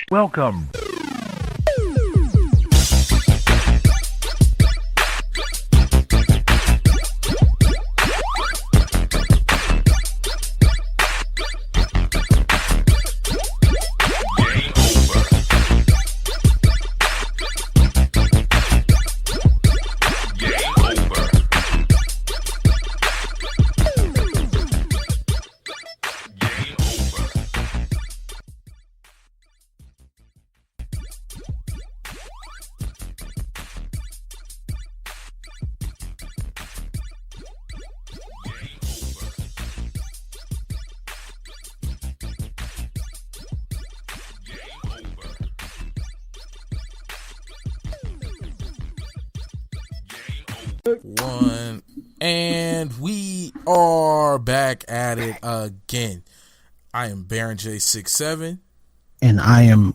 Welcome. One, and we are back at it again. I am Baron J67, and I am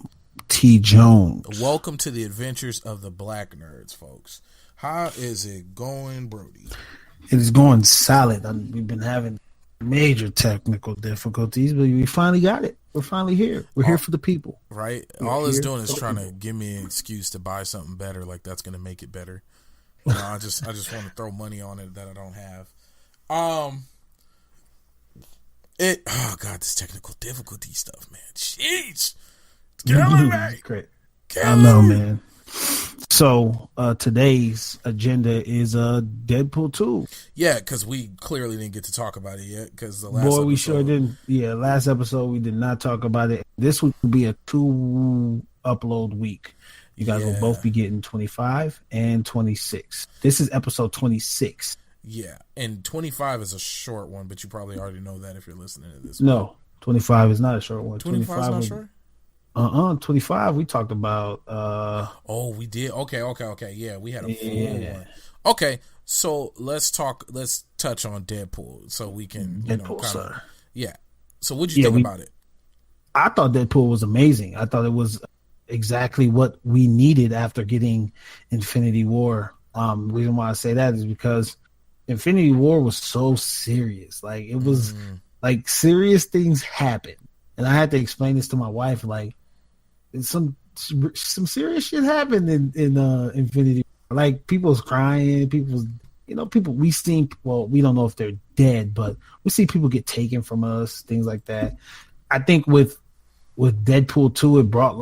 xTJones. Welcome to the adventures of the Black Nerds, folks. How is it going, Brody? It is going solid. We've been having major technical difficulties, but we finally got it. We're finally here. We're here for the people. Right? All it's doing is trying to give me an excuse to buy something better, like that's going to make it better. You know, I just want to throw money on it that I don't have. Oh god, this technical difficulty stuff, man. Jeez, it's killing me. Great, I know, man. So today's agenda is Deadpool 2. Yeah, because we clearly didn't get to talk about it yet. Because the last boy, we sure didn't. Yeah, last episode we did not talk about it. This would be a 2 upload week. You guys will both be getting 25 and 26. This is episode 26. Yeah, and 25 is a short one, but you probably already know that if you're listening to this. No, 25 is not a short one. 25 is not short? 25 we talked about. Oh, we did? Okay. Yeah, we had a full one. Okay, so let's touch on Deadpool so we can, Deadpool, yeah. So what'd you think about it? I thought Deadpool was amazing. I thought it was exactly what we needed after getting Infinity War. The reason why I say that is because Infinity War was so serious. Like, it was like serious things happened, and I had to explain this to my wife. Like, some serious shit happened in Infinity War. Like, people's crying, people we seen. Well, we don't know if they're dead, but we see people get taken from us, things like that. I think with Deadpool 2, it brought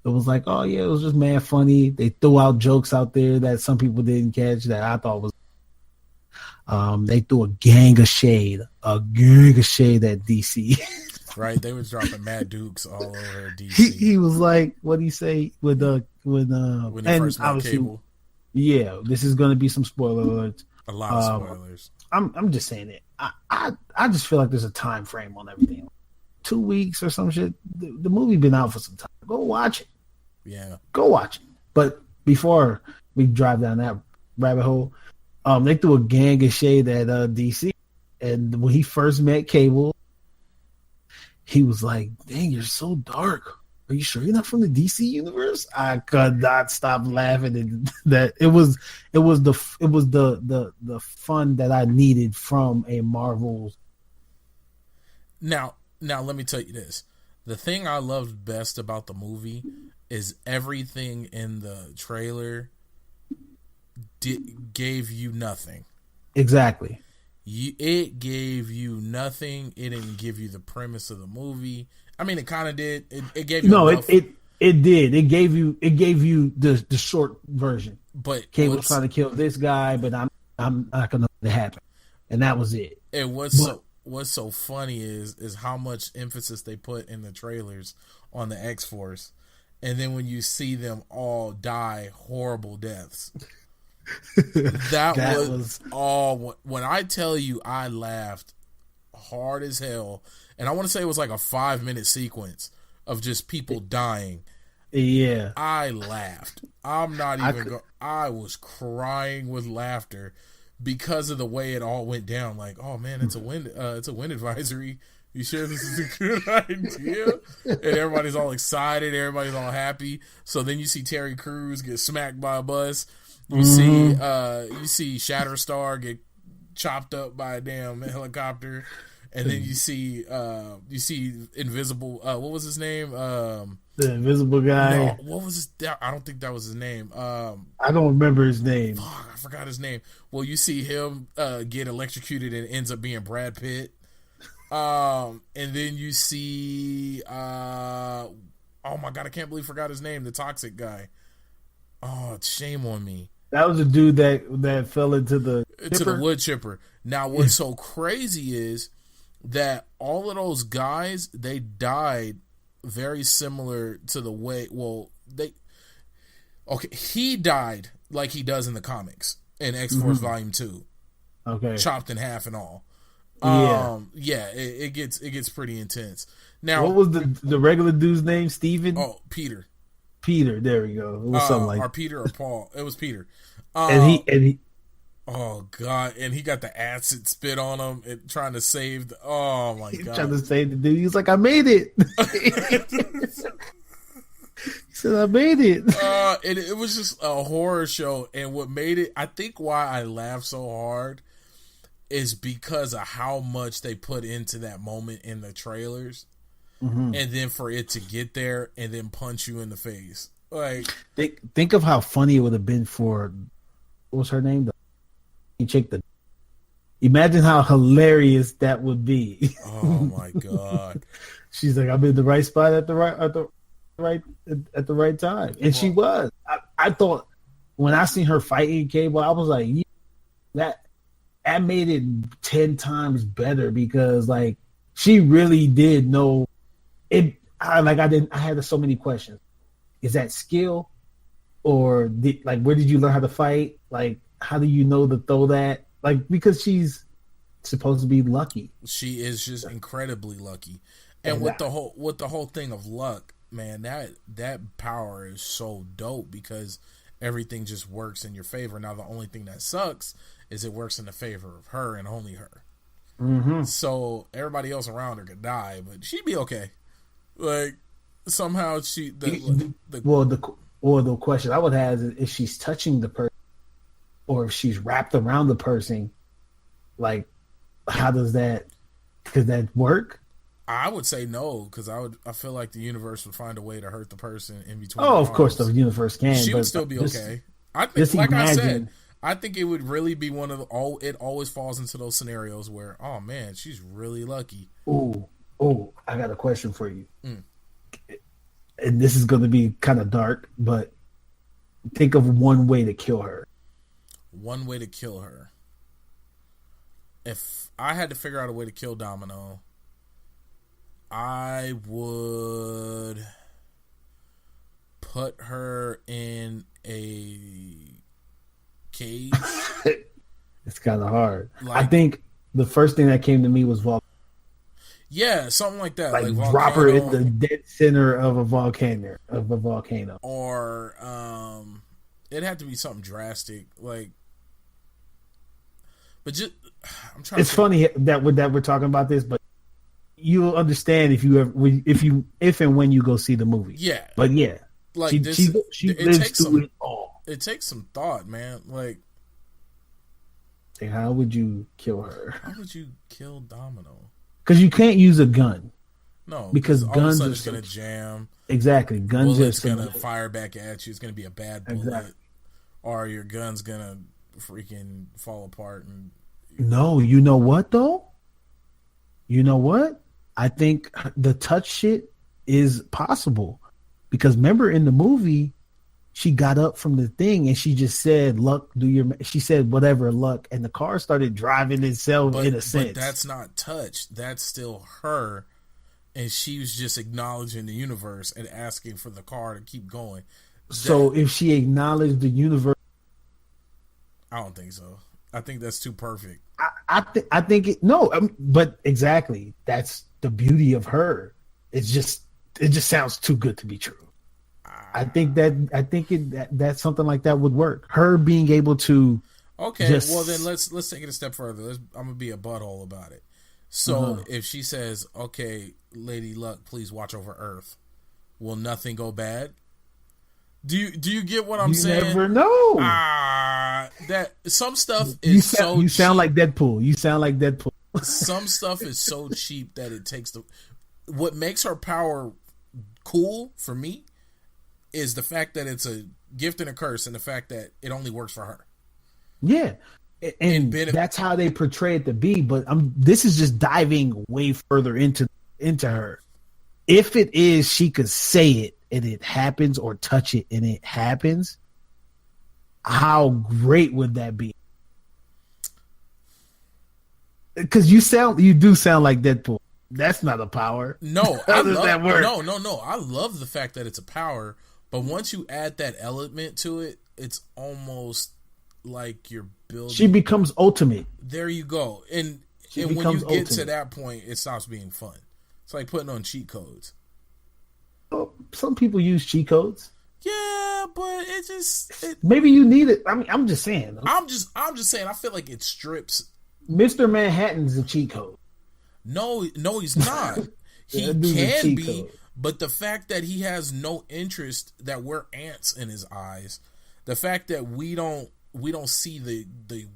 it was like, oh yeah, it was just mad funny. They threw out jokes out there that some people didn't catch that I thought was. They threw a gang of shade at DC. Right, they was dropping Mad Dukes all over DC. He was like, what did he say when he first met Cable? Yeah, this is going to be some spoiler alerts. A lot of spoilers. I'm just saying it. I just feel like there's a time frame on everything. 2 weeks or some shit. The movie been out for some time. Go watch it. Yeah. Go watch it. But before we drive down that rabbit hole, they threw a gang of shade at DC. And when he first met Cable, he was like, dang, you're so dark. Are you sure you're not from the DC universe? I could not stop laughing. And that it was the fun that I needed from a Marvel. Now let me tell you this. The thing I loved best about the movie is everything in the trailer gave you nothing. Exactly. It gave you nothing. It didn't give you the premise of the movie. I mean, it kind of did. It gave you it did. It gave you the short version. But Cable's trying to kill this guy, but I'm not gonna let it happen. And that was it. And what's so funny is how much emphasis they put in the trailers on the X-Force, and then when you see them all die horrible deaths. that was all. When I tell you, I laughed hard as hell, and I want to say it was like a 5-minute sequence of just people dying. Yeah, I laughed. I'm not even. I was crying with laughter because of the way it all went down. Like, oh man, it's a wind advisory. You sure this is a good idea? And everybody's all excited. Everybody's all happy. So then you see Terry Crews get smacked by a bus. You see Shatterstar get chopped up by a damn helicopter. And then you see Invisible. What was his name? The Invisible guy. No, what was his? I don't think that was his name. I don't remember his name. Fuck, I forgot his name. Well, you see him get electrocuted and ends up being Brad Pitt. And then you see, oh my god, I can't believe I forgot his name. The toxic guy. Oh, shame on me. That was the dude that fell into the wood chipper. Now, what's so crazy is that all of those guys, they died very similar to the way. Well, he died like he does in the comics in X-Force Volume 2. Okay, chopped in half and all. It gets pretty intense. Now, what was the regular dude's name? Steven? Oh, Peter. Peter, there we go. It was something like or Peter or Paul. It was Peter. And he oh god, and he got the acid spit on him and trying to save oh my god. Trying to save the dude. He's like, I made it. He said, I made it. It was just a horror show, and what made it, I think why I laughed so hard is because of how much they put into that moment in the trailers. And then for it to get there and then punch you in the face. Like, think of how funny it would have been for, what was her name? Imagine how hilarious that would be. Oh my god. She's like, I'm in the right spot at the right time. And she was. I thought when I seen her fighting Cable, I was like, that made it 10 times better because like she really did know it. I had so many questions. Is that skill, or where did you learn how to fight? Like, how do you know to throw that? Like, because she's supposed to be lucky. She is just incredibly lucky, and with the whole thing of luck, man, that power is so dope because everything just works in your favor. Now, the only thing that sucks is it works in the favor of her and only her. So everybody else around her could die, but she'd be okay. Like, somehow the question I would have is if she's touching the person or if she's wrapped around the person, like, how does that, could that work? I would say no, because I feel like the universe would find a way to hurt the person in between. Oh, of course the universe can. She would still be okay. I think, like I said, I think it would really be one of it always falls into those scenarios where, oh man, she's really lucky. Oh, I got a question for you. And this is going to be kind of dark, but think of one way to kill her. One way to kill her. If I had to figure out a way to kill Domino, I would put her in a cage. It's kind of hard. I think the first thing that came to me was volcano. Yeah, something like that. Like drop her in the dead center of a volcano. Or it'd have to be something drastic. Like, but just I'm trying. It's funny that we're talking about this, but you'll understand if and when you go see the movie. Yeah, but yeah, like she lives through it all. It takes some thought, man. Like, how would you kill her? How would you kill Domino? Because you can't use a gun. No, because guns are going to jam. Exactly, guns are going to fire back at you. It's going to be a bad bullet, exactly. Or your gun's going to freaking fall apart. No, you know what though? You know what? I think the touch shit is possible because remember in the movie, she got up from the thing and she just said, "Luck, she said whatever, luck," and the car started driving itself in a sense. But that's not touch. That's still her, and she was just acknowledging the universe and asking for the car to keep going. So if she acknowledged the universe, I don't think so. I think that's too perfect. I think it. No, but exactly. That's the beauty of her. It just sounds too good to be true. I think that's something like that would work. Her being able to. Okay, well then let's take it a step further. I'm gonna be a butthole about it. So if she says, "Okay, Lady Luck, please watch over Earth," will nothing go bad? Do you get what I'm saying? You never know. That some stuff is you sound like Deadpool. You sound like Deadpool. some stuff is so cheap that it takes what makes her power cool for me is the fact that it's a gift and a curse, and the fact that it only works for her. Yeah. And that's how they portray it to be. But this is just diving way further into her. If it is, she could say it and it happens, or touch it and it happens. How great would that be? Because you do sound like Deadpool. That's not a power. No, how does that work? No. I love the fact that it's a power, but once you add that element to it, it's almost like you're building. She becomes ultimate. There you go. And when you get ultimate to that point, it stops being fun. It's like putting on cheat codes. Oh, some people use cheat codes. Yeah, but maybe you need it. I mean, I'm just saying. I'm just saying. I feel like it strips. Mr. Manhattan's a cheat code. No, he's not. He can be, but the fact that he has no interest, that we're ants in his eyes, the fact that we don't see the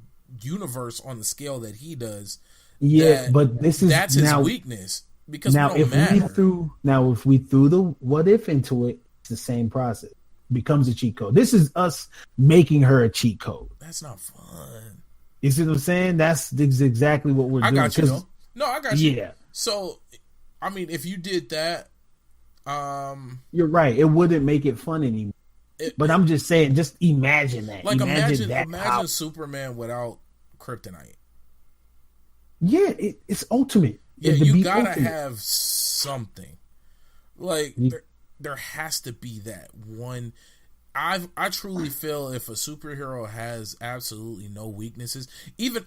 universe on the scale that he does. Yeah, but that's his weakness, because now we don't matter. If we threw the what if into it, it's the same process. Becomes a cheat code. This is us making her a cheat code. That's not fun. You see what I'm saying? That's exactly what we're doing. I got you, though. No, I got you. Yeah. So, I mean, if you did that, you're right. It wouldn't make it fun anymore. But I'm just saying, just imagine that. Like imagine Superman without kryptonite. Yeah, it's ultimate. Yeah, you gotta have something. Like there has to be that one. I truly feel if a superhero has absolutely no weaknesses, even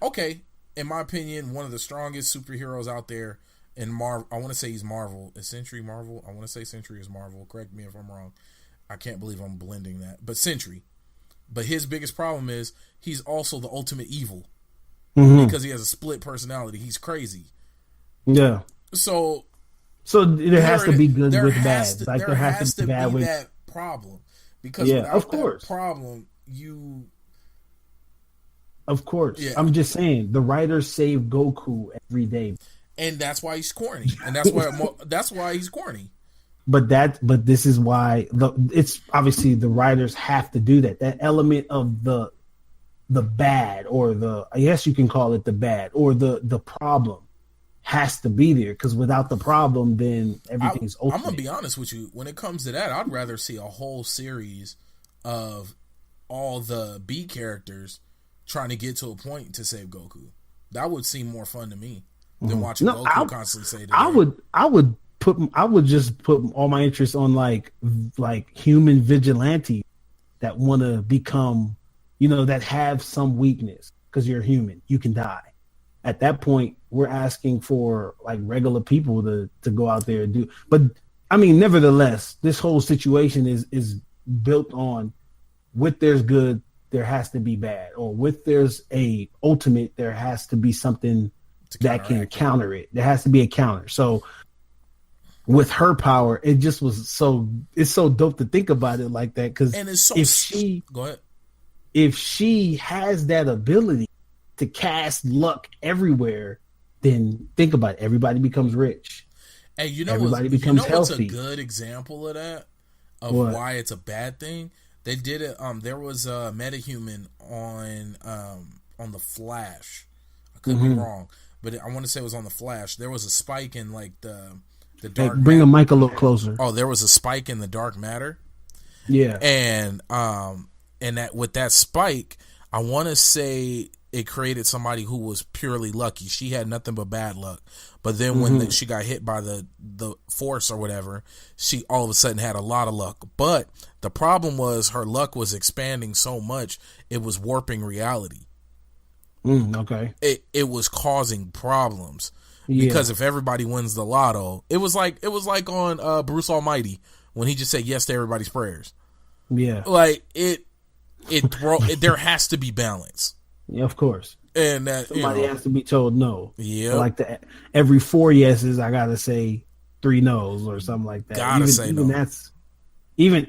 in my opinion, one of the strongest superheroes out there in Marvel. I want to say he's Marvel. Is Sentry Marvel? I want to say Sentry is Marvel. Correct me if I'm wrong. I can't believe I'm blending that. But Sentry. But his biggest problem is he's also the ultimate evil. Mm-hmm. Because he has a split personality. He's crazy. Yeah. So there has to be good with bad. There has to be that problem. Because without that problem, Of course. Yeah. I'm just saying, the writers save Goku every day. And that's why he's corny. And that's why he's corny. But this is why it's obviously the writers have to do that. That element of the bad, or I guess you can call it the bad, or the problem has to be there, because without the problem, then everything's ultimate. I'm gonna be honest with you. When it comes to that, I'd rather see a whole series of all the B characters trying to get to a point to save Goku. That would seem more fun to me than watching Goku constantly say that. I would just put all my interest on like human vigilante that want to become, that have some weakness, because you're human, you can die. At that point, we're asking for like regular people to go out there and do. But I mean, nevertheless, this whole situation is built on, with there's good, there has to be bad, or with there's a ultimate, there has to be something that can counter it. There has to be a counter. So with her power, it just was it's so dope to think about it like that. Because if she has that ability to cast luck everywhere, then think about it. Everybody becomes rich. And everybody becomes healthy. What's a good example of that? Of why it's a bad thing? They did it. There was a metahuman on the Flash. I could be wrong, but I want to say it was on the Flash. There was a spike in like the dark. Bring a mic a little closer. Oh, there was a spike in the dark matter. Yeah, and that with that spike, I want to say it created somebody who was purely lucky. She had nothing but bad luck. But then when she got hit by the force or whatever, she all of a sudden had a lot of luck. But the problem was her luck was expanding so much, it was warping reality. Okay. It was causing problems. Yeah. Because if everybody wins the lotto, it was like on Bruce Almighty when he just said yes to everybody's prayers. Yeah. Like there has to be balance. Yeah, of course. And that somebody has to be told no. Yeah. Like every 4 yeses, I gotta say 3 no's or something like that. Gotta say no.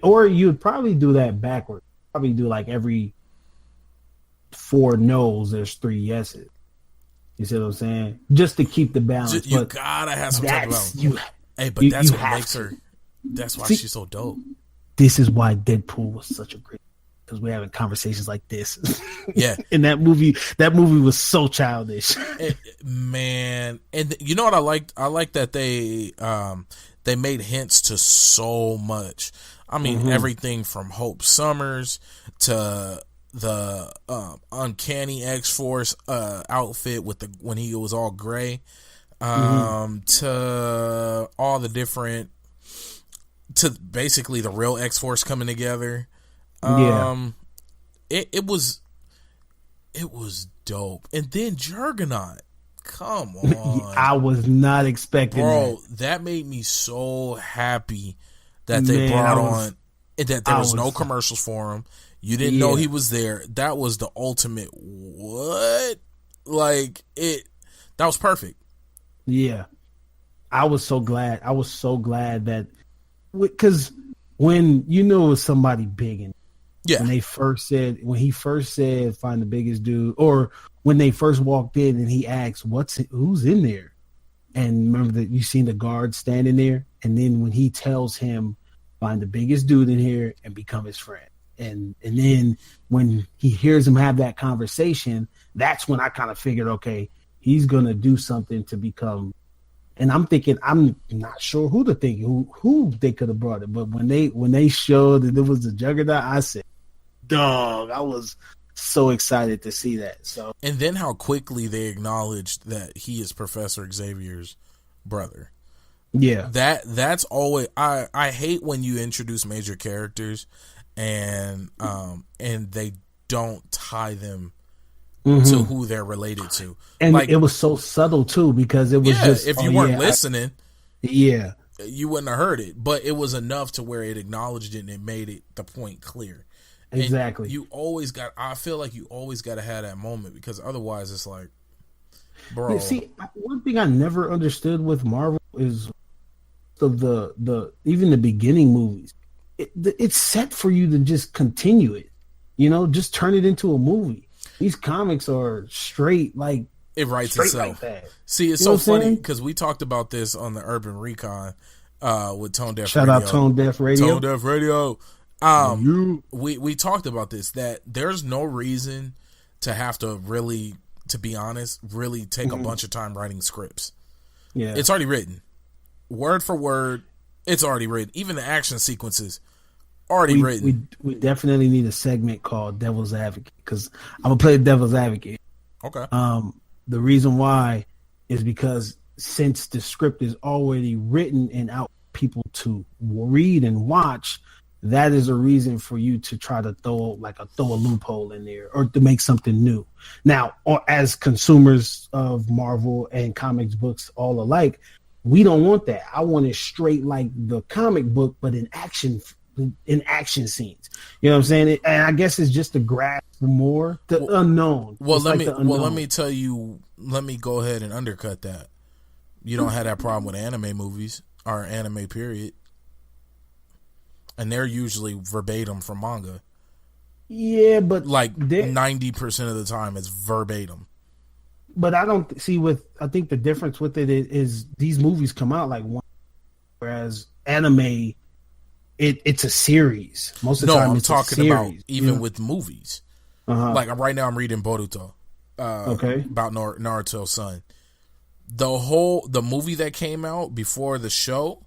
Or you would probably do that backwards. Probably do like every 4 no's, there's 3 yeses. You see what I'm saying? Just to keep the balance. You but gotta have some type of balance. You, hey, but that's what makes her. That's why she's so dope. This is why Deadpool was such a great. Because we're having conversations like this. Yeah. And that movie was so childish. Man, and you know what I liked? I like that they made hints to so much. I mean, everything from Hope Summers to the Uncanny X-Force outfit with when he was all gray, to all the different, to basically the real X-Force coming together. It was dope. And then Juggernaut, come on. I was not expecting that made me so happy that they brought on, and that there was no commercials for him. You didn't know he was there. That was the ultimate what? Like that was perfect. Yeah. I was so glad that, because when you knew it was somebody big in. Yeah. When he first said find the biggest dude, or when they first walked in and he asked who's in there, and remember that you seen the guard standing there, and then when he tells him find the biggest dude in here and become his friend, and then when he hears him have that conversation, that's when I kind of figured, okay, he's gonna do something to become. And I'm thinking, I'm not sure who they could have brought it, but when they showed that it was the Juggernaut, I said, dog, I was so excited to see that. So, and then how quickly they acknowledged that he is Professor Xavier's brother. Yeah, that's always, I hate when you introduce major characters and they don't tie them to who they're related to, and like, it was so subtle too, because it was just, if you weren't listening, you wouldn't have heard it, but it was enough to where it acknowledged it and it made it the point clear. Exactly. And I feel like you always got to have that moment, because otherwise it's like, bro. See, one thing I never understood with Marvel is the even the beginning movies. It's set for you to just continue it, just turn it into a movie. These comics are straight, like, it writes itself. Like, see, it's so funny because we talked about this on the Urban Recon with Tonedefradio. Shout out Tonedefradio. Tonedefradio. We talked about this, that there's no reason to have to really, to be honest, really take a bunch of time writing scripts. Yeah, it's already written, word for word. It's already written. Even the action sequences, already written. We definitely need a segment called Devil's Advocate, because I'm gonna play Devil's Advocate. Okay. The reason why is because since the script is already written and out for people to read and watch, that is a reason for you to try to throw a loophole in there, or to make something new. Now, or as consumers of Marvel and comics books all alike, we don't want that. I want it straight like the comic book, but in action scenes. You know what I'm saying? And I guess it's just to grasp more the unknown. Let me tell you. Let me go ahead and undercut that. You don't have that problem with anime movies or anime period, and they're usually verbatim from manga. Yeah, but like 90% of the time, it's verbatim. But I don't see I think the difference with it is these movies come out like one, whereas anime, it's a series. Most of the time, it's a series. I'm talking about even with movies. Like right now, I'm reading Boruto. About Naruto's son. The movie that came out before the show,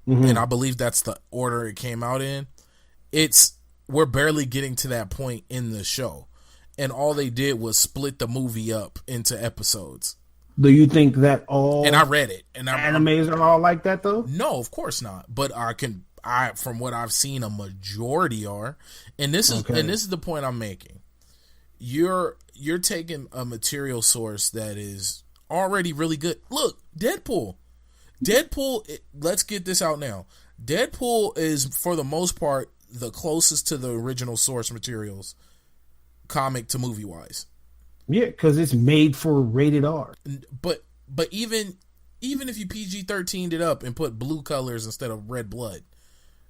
and I believe that's the order it came out in. We're barely getting to that point in the show, and all they did was split the movie up into episodes. Do you think that all? And I read it. And animes are all like that, though. No, of course not. But from what I've seen, a majority are. And this is the point I'm making. You're taking a material source that is already really good. Look, Deadpool. Let's get this out now. Deadpool is, for the most part, the closest to the original source materials, comic to movie wise. Yeah, because it's made for rated R. But even if you PG-13'd it up and put blue colors instead of red blood.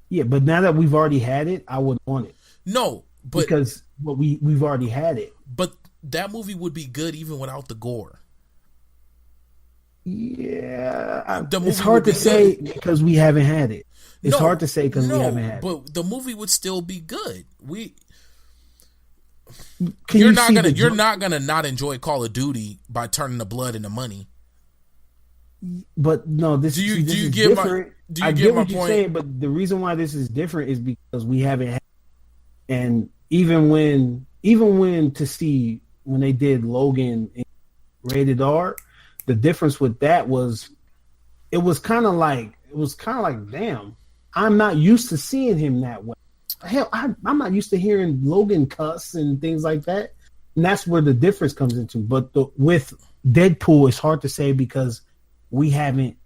Yeah, but now that we've already had it, I wouldn't want it. No, but because we've already had it. But that movie would be good even without the gore. Yeah, The it's movie hard would to be say good. because we haven't had it. It's No, hard to say because we haven't no, had it. but the movie would still be good. Can You're you not see gonna the you're joke? not gonna not enjoy Call of Duty by turning the blood into money. But no, Do you this is get my different. do you I get get my what you're point? saying, but the reason why this is different is because we haven't had. And even when to see when they did Logan in rated R, the difference with that was it was kind of like damn, I'm not used to seeing him that way. Hell, I'm not used to hearing Logan cuss and things like that, and that's where the difference comes into. But with Deadpool, it's hard to say because we haven't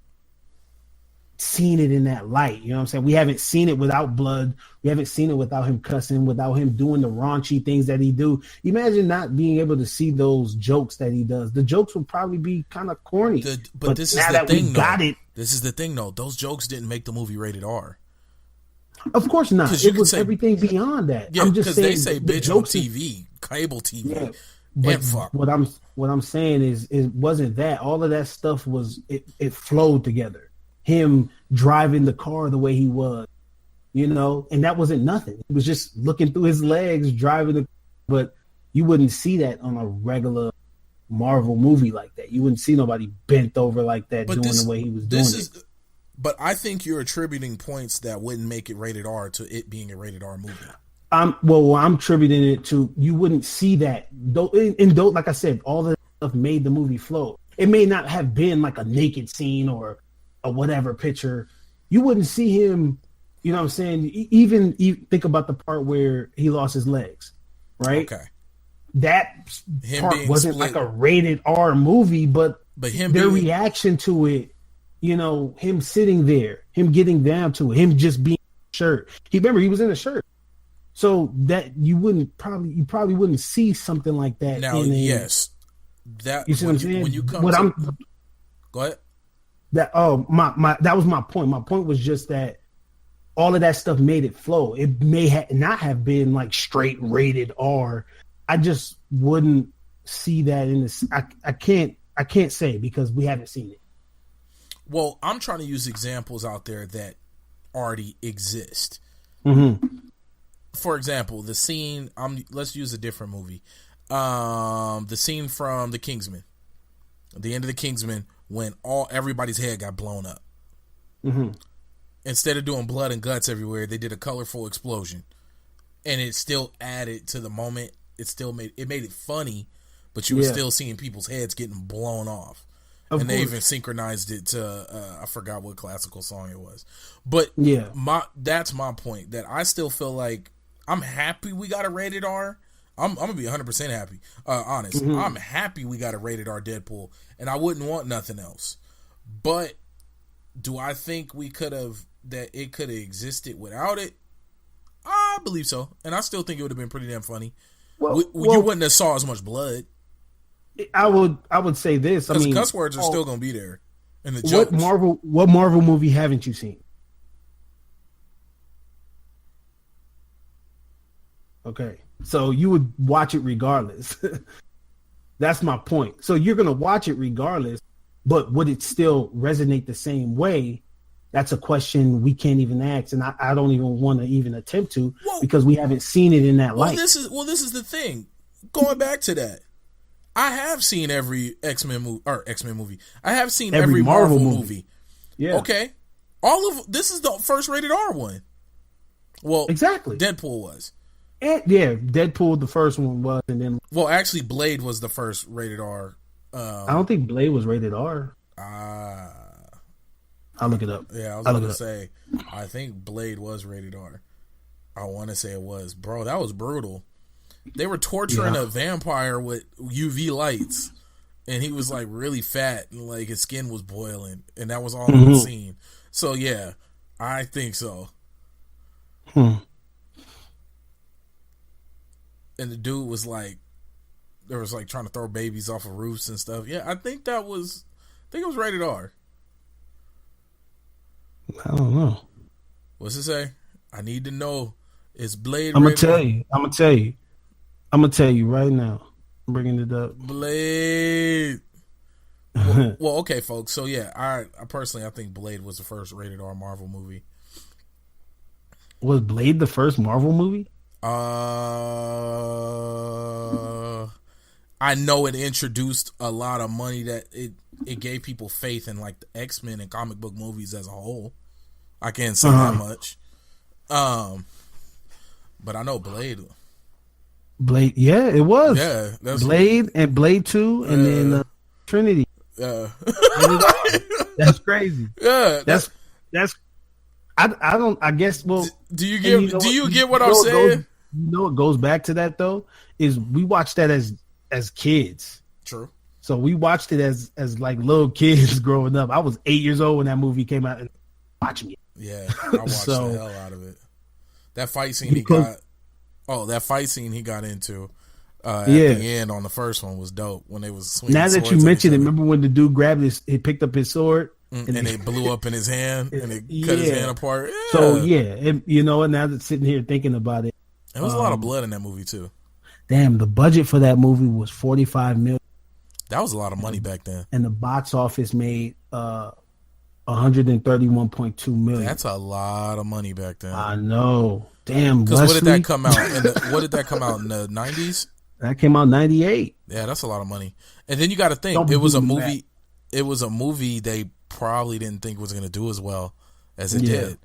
seen it in that light. You know what I'm saying? We haven't seen it without blood. We haven't seen it without him cussing, without him doing the raunchy things that he do. Imagine not being able to see those jokes that he does. The jokes would probably be kind of corny. But this is the thing, though. This is the thing, though. Those jokes didn't make the movie rated R. Of course not. It was everything beyond that. Yeah, I'm just saying they say bitch on TV, cable TV, yeah, and fuck. What I'm saying is it wasn't that. All of that stuff was it flowed together. Him driving the car the way he was, and that wasn't nothing. It was just looking through his legs, driving the. But you wouldn't see that on a regular Marvel movie like that. You wouldn't see nobody bent over like that doing the way he was doing it. But I think you're attributing points that wouldn't make it rated R to it being a rated R movie. I'm attributing it to you wouldn't see that. Though, like I said, all the stuff made the movie flow. It may not have been like a naked scene or a whatever picture. You wouldn't see him. You know what I'm saying? Even think about the part where he lost his legs, right? Okay. That part wasn't like a rated R movie, but their reaction to it, him sitting there, him getting down to it, him just being in a shirt. He was in a shirt. So that you probably wouldn't see something like that. Now, yes. That you see what I'm saying? When you come go ahead. That that was my point. My point was just that all of that stuff made it flow. It may not have been like straight rated R. I just wouldn't see that in this. I can't say because we haven't seen it. Well, I'm trying to use examples out there that already exist. Mm-hmm. For example, the scene. Let's use a different movie. The scene from The Kingsman. At the end of The Kingsman, when everybody's head got blown up. Mm-hmm. Instead of doing blood and guts everywhere, they did a colorful explosion, and it still added to the moment. It made it funny, but you were still seeing people's heads getting blown off. And they even synchronized it to I forgot what classical song it was. But that's my point. That I still feel like I'm happy we got a rated R. I'm gonna be 100% happy. Honest, mm-hmm. I'm happy we got a rated R Deadpool, and I wouldn't want nothing else. But do I think it could have existed without it? I believe so, and I still think it would have been pretty damn funny. Well, you wouldn't have saw as much blood. I would say this. I mean, cuss words are still gonna be there. And the jokes. What Marvel movie haven't you seen? Okay, so you would watch it regardless. That's my point. So you're gonna watch it regardless, but would it still resonate the same way? That's a question we can't even ask, and I don't even want to even attempt to because we haven't seen it in that light. This is the thing. Going back to that, I have seen every X-Men movie. I have seen every Marvel movie. Yeah. Okay. This is the first rated R one. Well, exactly. Deadpool was. And, Deadpool the first one was, and then actually Blade was the first rated R. I don't think Blade was rated R. I'll look it up. Yeah, I was going to say, I think Blade was rated R. I want to say it was. Bro, that was brutal. They were torturing a vampire with UV lights, and he was like really fat, and like his skin was boiling, and that was all in the scene. So yeah, I think so. And the dude was like, there was like trying to throw babies off of roofs and stuff. Yeah, I think it was rated R. I don't know. What's it say? I need to know. Is Blade? I'm gonna tell you. I'm gonna tell you right now. I'm bringing it up. Blade. Well, okay, folks. So yeah, I personally I think Blade was the first rated R Marvel movie. Was Blade the first Marvel movie? I know it introduced a lot of money that it gave people faith in like the X-Men and comic book movies as a whole. I can't say that much. But I know Blade. Blade, yeah, it was. Yeah, that's Blade and Blade 2 and then Trinity. That's crazy. Yeah, that's I don't, I guess, well, do you get what I'm saying? It goes back to that though, is we watched that as kids. True. So we watched it as like little kids growing up. I was 8 years old when that movie came out and watching it. Yeah, I watched the hell out of it. That fight scene he got into at the end on the first one was dope when they was swinging. Now that you mentioned it, remember when the dude he picked up his sword and it blew up in his hand and it cut his hand apart. Yeah. So now that sitting here thinking about it, there was a lot of blood in that movie too. Damn, the budget for that movie was $45 million. That was a lot of money back then. And the box office made $131.2 million. That's a lot of money back then. I know. Damn. Because what did that come out in the 90s? That came out in 98. Yeah, that's a lot of money. And then you got to think it was a movie. It was a movie they probably didn't think was going to do as well as it did,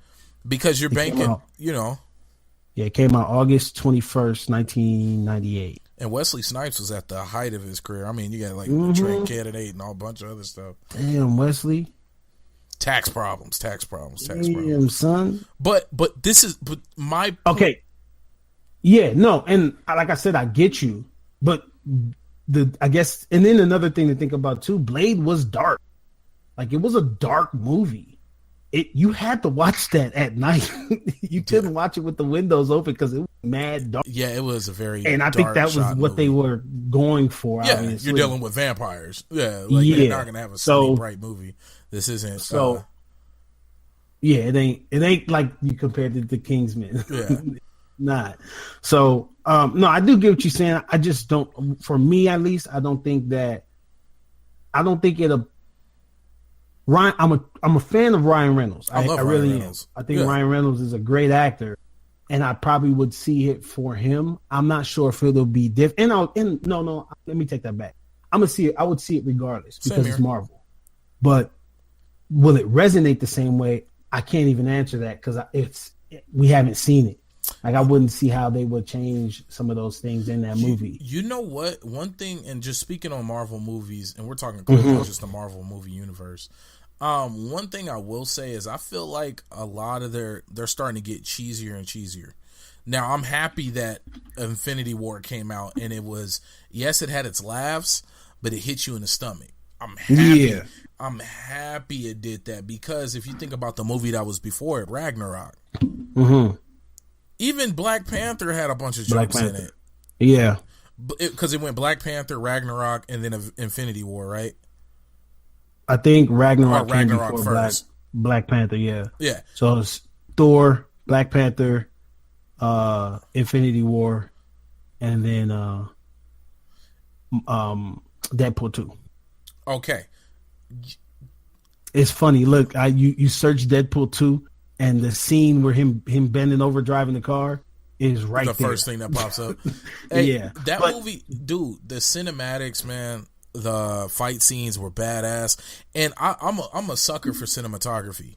because you're banking. Yeah, it came out August 21st, 1998. And Wesley Snipes was at the height of his career. I mean, you got like Train Candidate and a bunch of other stuff. Damn, Wesley. Tax problems. Damn, son. But my point. Okay. Yeah, no, and like I said, I get you, but I guess, and then another thing to think about too, Blade was dark. Like, it was a dark movie. You had to watch that at night. You couldn't watch it with the windows open because it was mad dark. Yeah, it was a very and I think that was what movie. They were going for. Yeah, obviously. You're dealing with vampires. Yeah, like you're not gonna have a sunny, bright movie. This isn't. So yeah, it ain't like you compared it to Kingsman. Yeah, not. So no, I do get what you're saying. I just don't. For me, at least, I don't think it'll. Ryan, I'm a fan of Ryan Reynolds. I love Ryan Reynolds. I think Ryan Reynolds is a great actor, and I probably would see it for him. I'm not sure if it'll be different. No, let me take that back. I'm gonna see it. I would see it regardless because it's Marvel. But will it resonate the same way? I can't even answer that because we haven't seen it. Like, I wouldn't see how they would change some of those things in that movie. You know what? One thing, and just speaking on Marvel movies, and we're talking quickly just the Marvel movie universe. One thing I will say is I feel like a lot of they're starting to get cheesier and cheesier. Now, I'm happy that Infinity War came out and it was, yes, it had its laughs, but it hit you in the stomach. I'm happy. Yeah. I'm happy it did that, because if you think about the movie that was before it, Ragnarok, even Black Panther had a bunch of jokes in it. Yeah. Because it went Black Panther, Ragnarok, and then Infinity War, right? I think Ragnarok came Ragnarok before first. Black Panther, yeah. Yeah. So it's Thor, Black Panther, Infinity War, and then Deadpool 2. Okay. It's funny. Look, you search Deadpool 2, and the scene where him bending over driving the car is right there. The first thing that pops up. Hey, yeah. That movie, dude, the cinematics, man, the fight scenes were badass. And I'm a sucker for cinematography.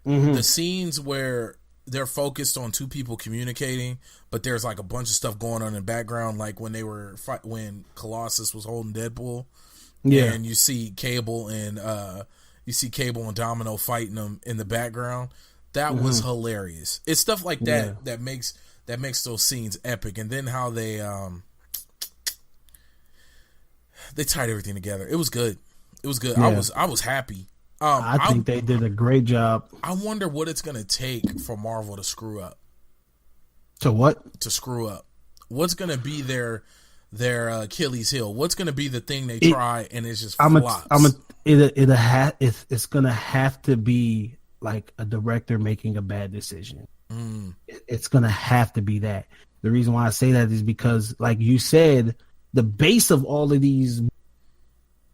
The scenes where they're focused on two people communicating, but there's like a bunch of stuff going on in the background, like when they were when Colossus was holding Deadpool. Yeah. And you see Cable and Domino fighting them in the background. That was hilarious. It's stuff like that that makes those scenes epic. And then how they tied everything together. It was good. It was good. Yeah. I was happy. I think they did a great job. I wonder what it's gonna take for Marvel to screw up. To what? To screw up. What's gonna be their Achilles heel? What's gonna be the thing they try and it's just flops? It's gonna have to be like a director making a bad decision. It's gonna have to be that. The reason why I say that is because, like you said, the base of all of these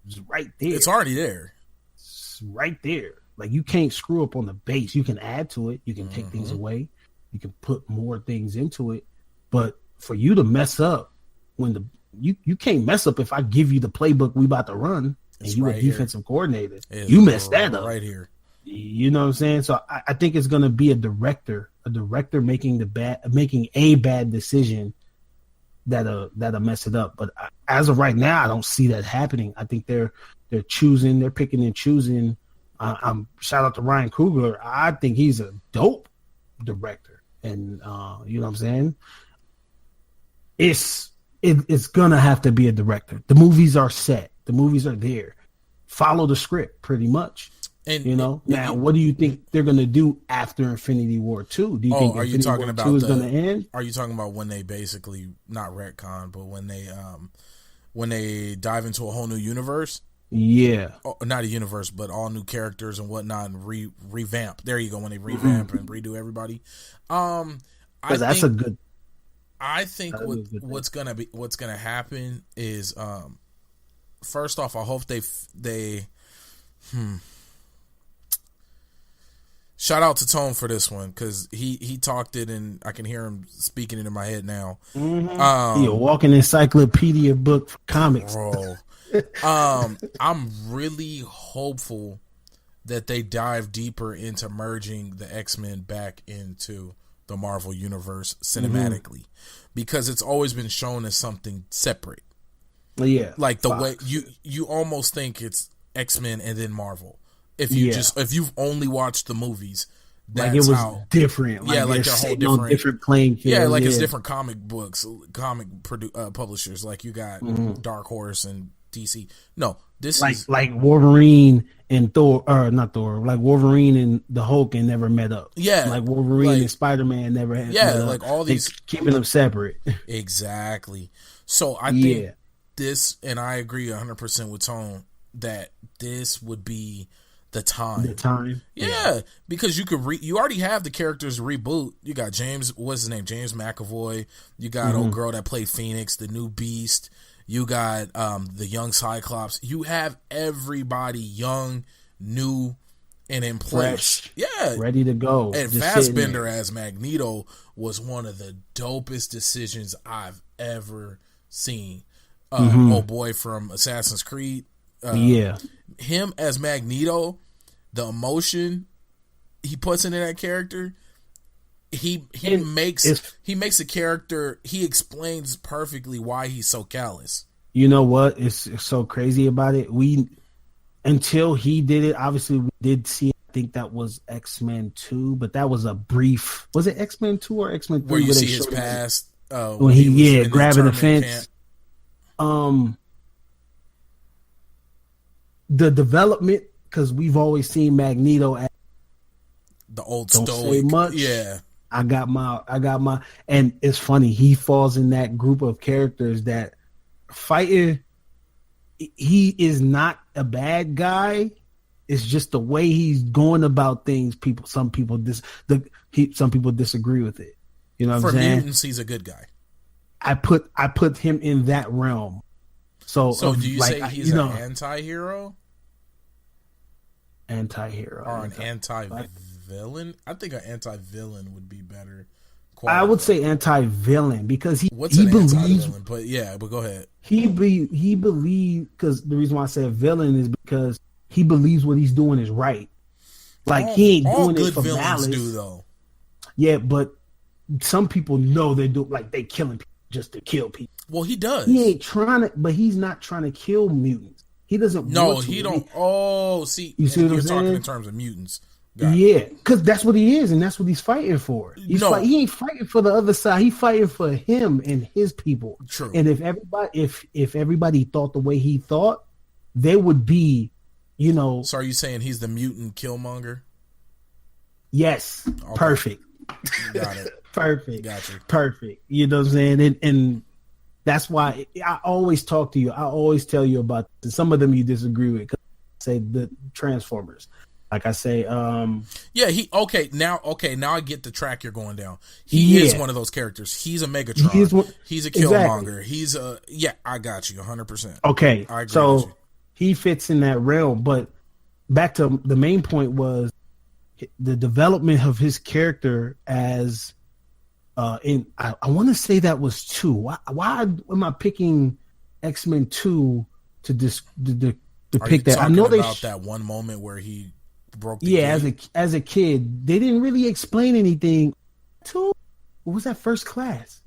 is right there. It's already there. It's right there. Like, you can't screw up on the base. You can add to it. You can take things away. You can put more things into it. But for you to mess up when you can't mess up if I give you the playbook we about to run and you a defensive coordinator. You mess that up right here. You know what I'm saying? So I think it's going to be a director making a bad decision that'll mess it up. But as of right now, I don't see that happening. I think they're picking and choosing. Shout out to Ryan Coogler. I think he's a dope director, and you know what I'm saying. It's gonna have to be a director. The movies are set. The movies are there. Follow the script, pretty much. And now, what do you think they're gonna do after Infinity War 2? Do you think Infinity War 2 is gonna end? Are you talking about when they basically not retcon, but when they dive into a whole new universe? Yeah, not a universe, but all new characters and whatnot, and revamp. There you go. When they revamp and redo everybody, I think what's gonna happen is first off, I hope they shout out to Tone for this one, because he talked it and I can hear him speaking it in my head now. He a walking encyclopedia book for comics, bro. I'm really hopeful that they dive deeper into merging the X-Men back into the Marvel Universe cinematically, because it's always been shown as something separate. Yeah, like the way you almost think it's X-Men and then Marvel. If you've only watched the movies, that's like it was how different. Like, like they're whole different playing field. Yeah, it's different comic books, publishers. Like you got Dark Horse and DC. No, this is like Wolverine and Thor, or not Thor. Like Wolverine and the Hulk and never met up. Yeah, like Wolverine and Spider-Man never had. Yeah, like all these keeping them separate. Exactly. So I think this, and I agree 100% with Tone that this would be the time. Yeah, because you already have the characters reboot. You got James McAvoy. You got old girl that played Phoenix, the new Beast. You got the young Cyclops. You have everybody young, new, and in place. Fresh. Yeah, ready to go. And Fassbender as Magneto was one of the dopest decisions I've ever seen. Old boy from Assassin's Creed. Him as Magneto, the emotion he puts into that character, he makes a character. He explains perfectly why he's so callous. You know what? It's so crazy about it. Until he did it, obviously we did see. I think that was X-Men 2, but that was a brief. Was it X-Men 2 or X-Men 3? Where you see his past when he grabbing the fence. The development, because we've always seen Magneto as the old don't stoic. Say much. Yeah. I got my, and it's funny. He falls in that group of characters that fighting. He is not a bad guy. It's just the way he's going about things. Some people disagree with it. You know what I'm saying? For mutants, he's a good guy. I put him in that realm. So do you say he's an anti-hero? Anti-hero. Or an anti-villain? I think an anti-villain would be better. I would say anti-villain because he believes. Anti-villain? But go ahead. He believes, because the reason why I said villain is because he believes what he's doing is right. Like he ain't doing it for malice. Do though. Yeah, but some people know they do, like they killing people just to kill people. Well, he does. He ain't trying to, but he's not trying to kill mutants. He doesn't. No, he don't. Oh, see, you see what I'm saying? Talking in terms of mutants. Yeah, because that's what he is, and that's what he's fighting for. He ain't fighting for the other side. He's fighting for him and his people. True. And if everybody thought the way he thought, they would be, So are you saying he's the mutant Killmonger? Yes. Okay. Perfect. Got it. Perfect. Got you. Perfect. You know what I'm saying? And that's why I always talk to you. I always tell you about this. Some of them you disagree with. Say the Transformers. Like I say, now I get the track you're going down. He is one of those characters. He's a Megatron. He's a Killmonger. Exactly. He's I got you 100%. Okay, I agree with you. he fits in that realm. But back to the main point was the development of his character as I want to say that was 2. Why am I picking X-Men 2 to depict that? I know they about that one moment where he broke the gate? as a kid, they didn't really explain anything. What was that? First Class?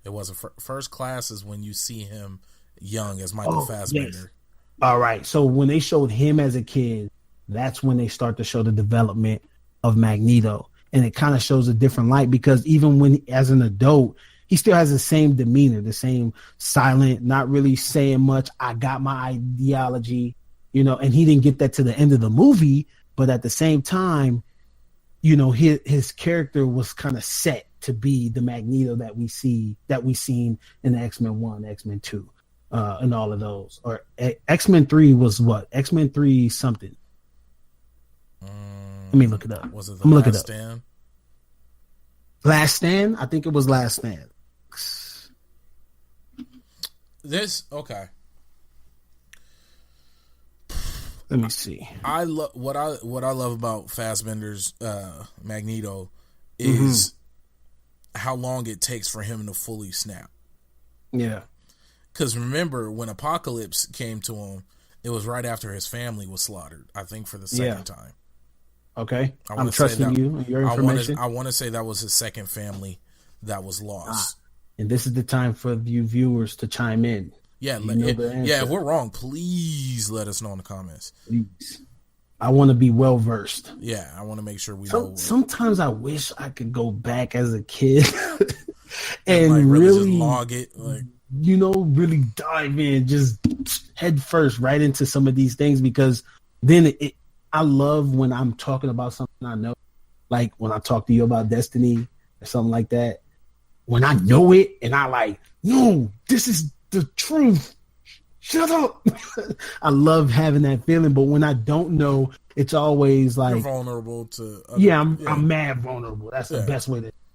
It was First Class is when you see him young as Michael Fassbender. Yes. All right. So when they showed him as a kid, that's when they start to show the development of Magneto. And it kind of shows a different light because even when as an adult, he still has the same demeanor, the same silent, not really saying much. I got my ideology, and he didn't get that to the end of the movie. But at the same time, his character was kind of set to be the Magneto that we seen in the X-Men 1, X-Men 2, and all of those. Or X-Men 3 was what? X-Men 3 something. Let me look it up. Was it the Last Stand? Last Stand? I think it was Last Stand. Okay. Let me see. I love what I love about Fassbender's Magneto is how long it takes for him to fully snap. Yeah. Because remember when Apocalypse came to him, it was right after his family was slaughtered. I think for the second time. Okay, I'm trusting you and your information. I want to say that was his second family that was lost. And this is the time for you viewers to chime in. Yeah, if we're wrong, please let us know in the comments. Please. I want to be well versed. Yeah, I want to make sure we know. Sometimes I wish I could go back as a kid and like really just log it, really dive in, just head first right into some of these things because then I love when I'm talking about something I know, like when I talk to you about Destiny or something like that. When I know it and no, this is the truth. Shut up. I love having that feeling, but when I don't know, it's always like you're vulnerable to. I'm mad vulnerable. That's the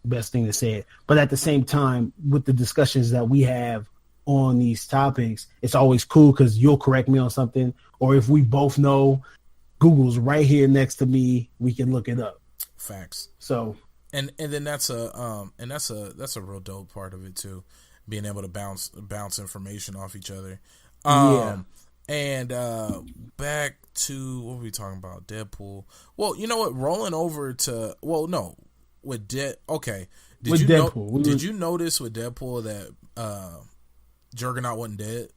best thing to say it. But at the same time, with the discussions that we have on these topics, it's always cool because you'll correct me on something, or if we both know. Google's right here next to me. We can look it up. Facts. So, and then that's a real dope part of it too, being able to bounce information off each other. And back to what were we talking about? Deadpool. Well, you know what? Rolling over to okay. Did you notice with Deadpool that Juggernaut wasn't dead?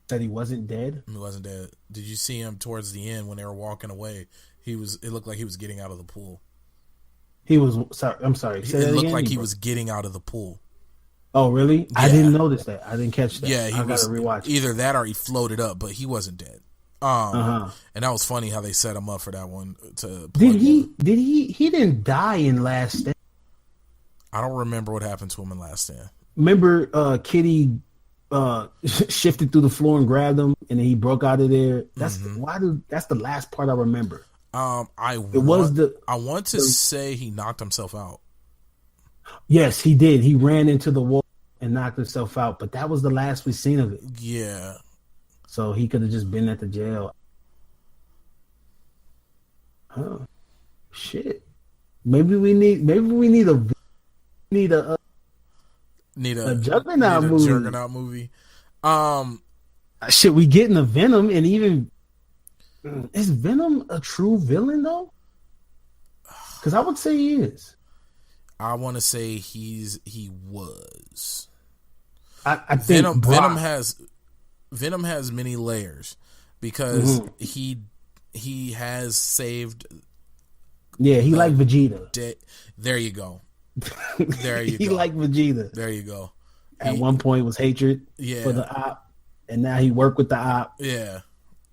That he wasn't dead? He wasn't dead. Did you see him towards the end when they were walking away? It looked like he was getting out of the pool. I'm sorry. It looked like he was getting out of the pool. Oh, really? Yeah. I didn't notice that. I didn't catch that. Yeah, I gotta rewatch. Either that or he floated up, but he wasn't dead. And that was funny how they set him up for that one. Did he didn't die in Last Stand? I don't remember what happened to him in Last Stand. Remember Kitty shifted through the floor and grabbed him, and then he broke out of there. That's that's the last part I remember. I want to say he knocked himself out. Yes, he did. He ran into the wall and knocked himself out, but that was the last we seen of it. Yeah. So he could have just been at the jail. Oh, shit. Maybe we need a Juggernaut movie. Shit, we getting a Venom, and even is Venom a true villain though? Because I would say he is. I want to say he was. I think Venom has many layers because he has saved. Yeah, he like Vegeta. There you go. He like Vegeta. There you go. At one point was hatred for the op, and now he worked with the op. Yeah.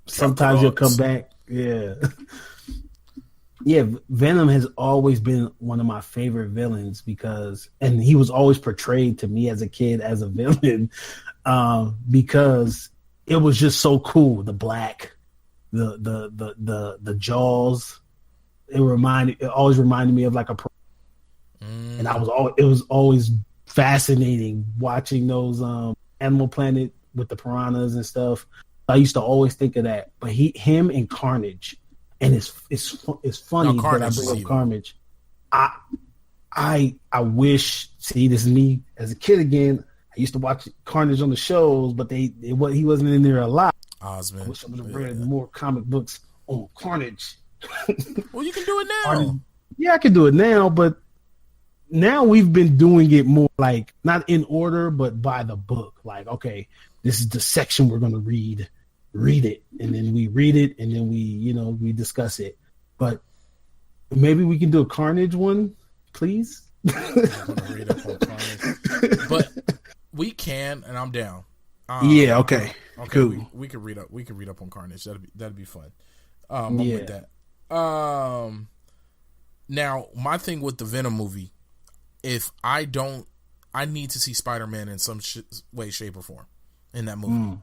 Sometimes he'll come back. Yeah. Yeah, Venom has always been one of my favorite villains and he was always portrayed to me as a kid as a villain because it was just so cool. The black, the jaws. It always reminded me of like a. And it was always fascinating watching those Animal Planet with the piranhas and stuff. I used to always think of that. But him and Carnage, and it's funny that I bring up Carnage. I wish. See, this is me as a kid again. I used to watch Carnage on the shows, but he wasn't in there a lot. Osmond. I wish I would have read more comic books on Carnage. Well, you can do it now. Yeah, I can do it now, but now we've been doing it more like not in order, but by the book. Like, okay, this is the section we're going to read it, and then we read it, and then we discuss it. But maybe we can do a Carnage one, please. I'm gonna read up on Carnage, but we can, and I'm down. Yeah. Okay. Cool. We could read up. We could read up on Carnage. That'd be fun. I'm with that. Now my thing with the Venom movie, I need to see Spider-Man in some way, shape, or form in that movie,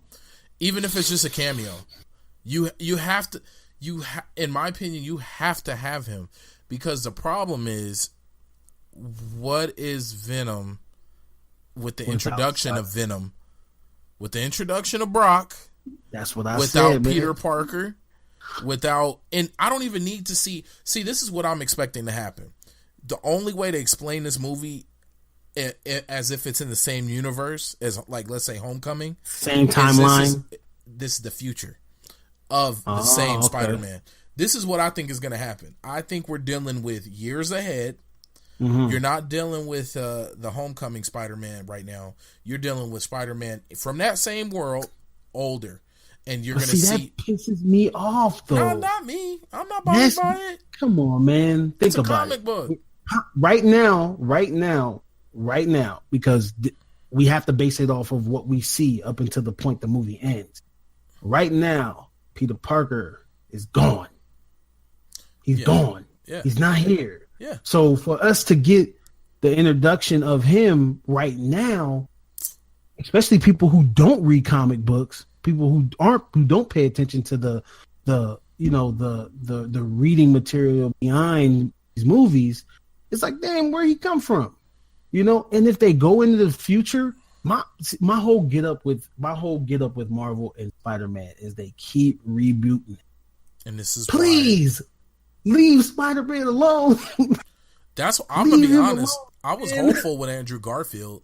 even if it's just a cameo. You have to. In my opinion, you have to have him, because the problem is, what is Venom with the introduction of Venom, with the introduction of Brock? That's what I without said, Peter Parker, and I don't even need to see. This is what I'm expecting to happen. The only way to explain this movie as if it's in the same universe as, like, let's say Homecoming, same timeline. This is the future of the same Spider-Man. This is what I think is going to happen. I think we're dealing with years ahead. Mm-hmm. You're not dealing with the Homecoming Spider-Man right now. You're dealing with Spider-Man from that same world, older, and you're going to see. That pisses me off, though. No, not me. I'm not bothered by it. Come on, man. Think about it. It's a comic book. Right now, because we have to base it off of what we see up until the point the movie ends. Right now, Peter Parker is gone. He's gone. Yeah. He's not here. Yeah. So for us to get the introduction of him right now, especially people who don't read comic books, people who don't pay attention to the reading material behind these movies, it's like, damn, where he come from? And if they go into the future, my whole get up with Marvel and Spider-Man is they keep rebooting. And this is please leave Spider-Man alone. That's what I'm gonna be honest. I was hopeful with Andrew Garfield.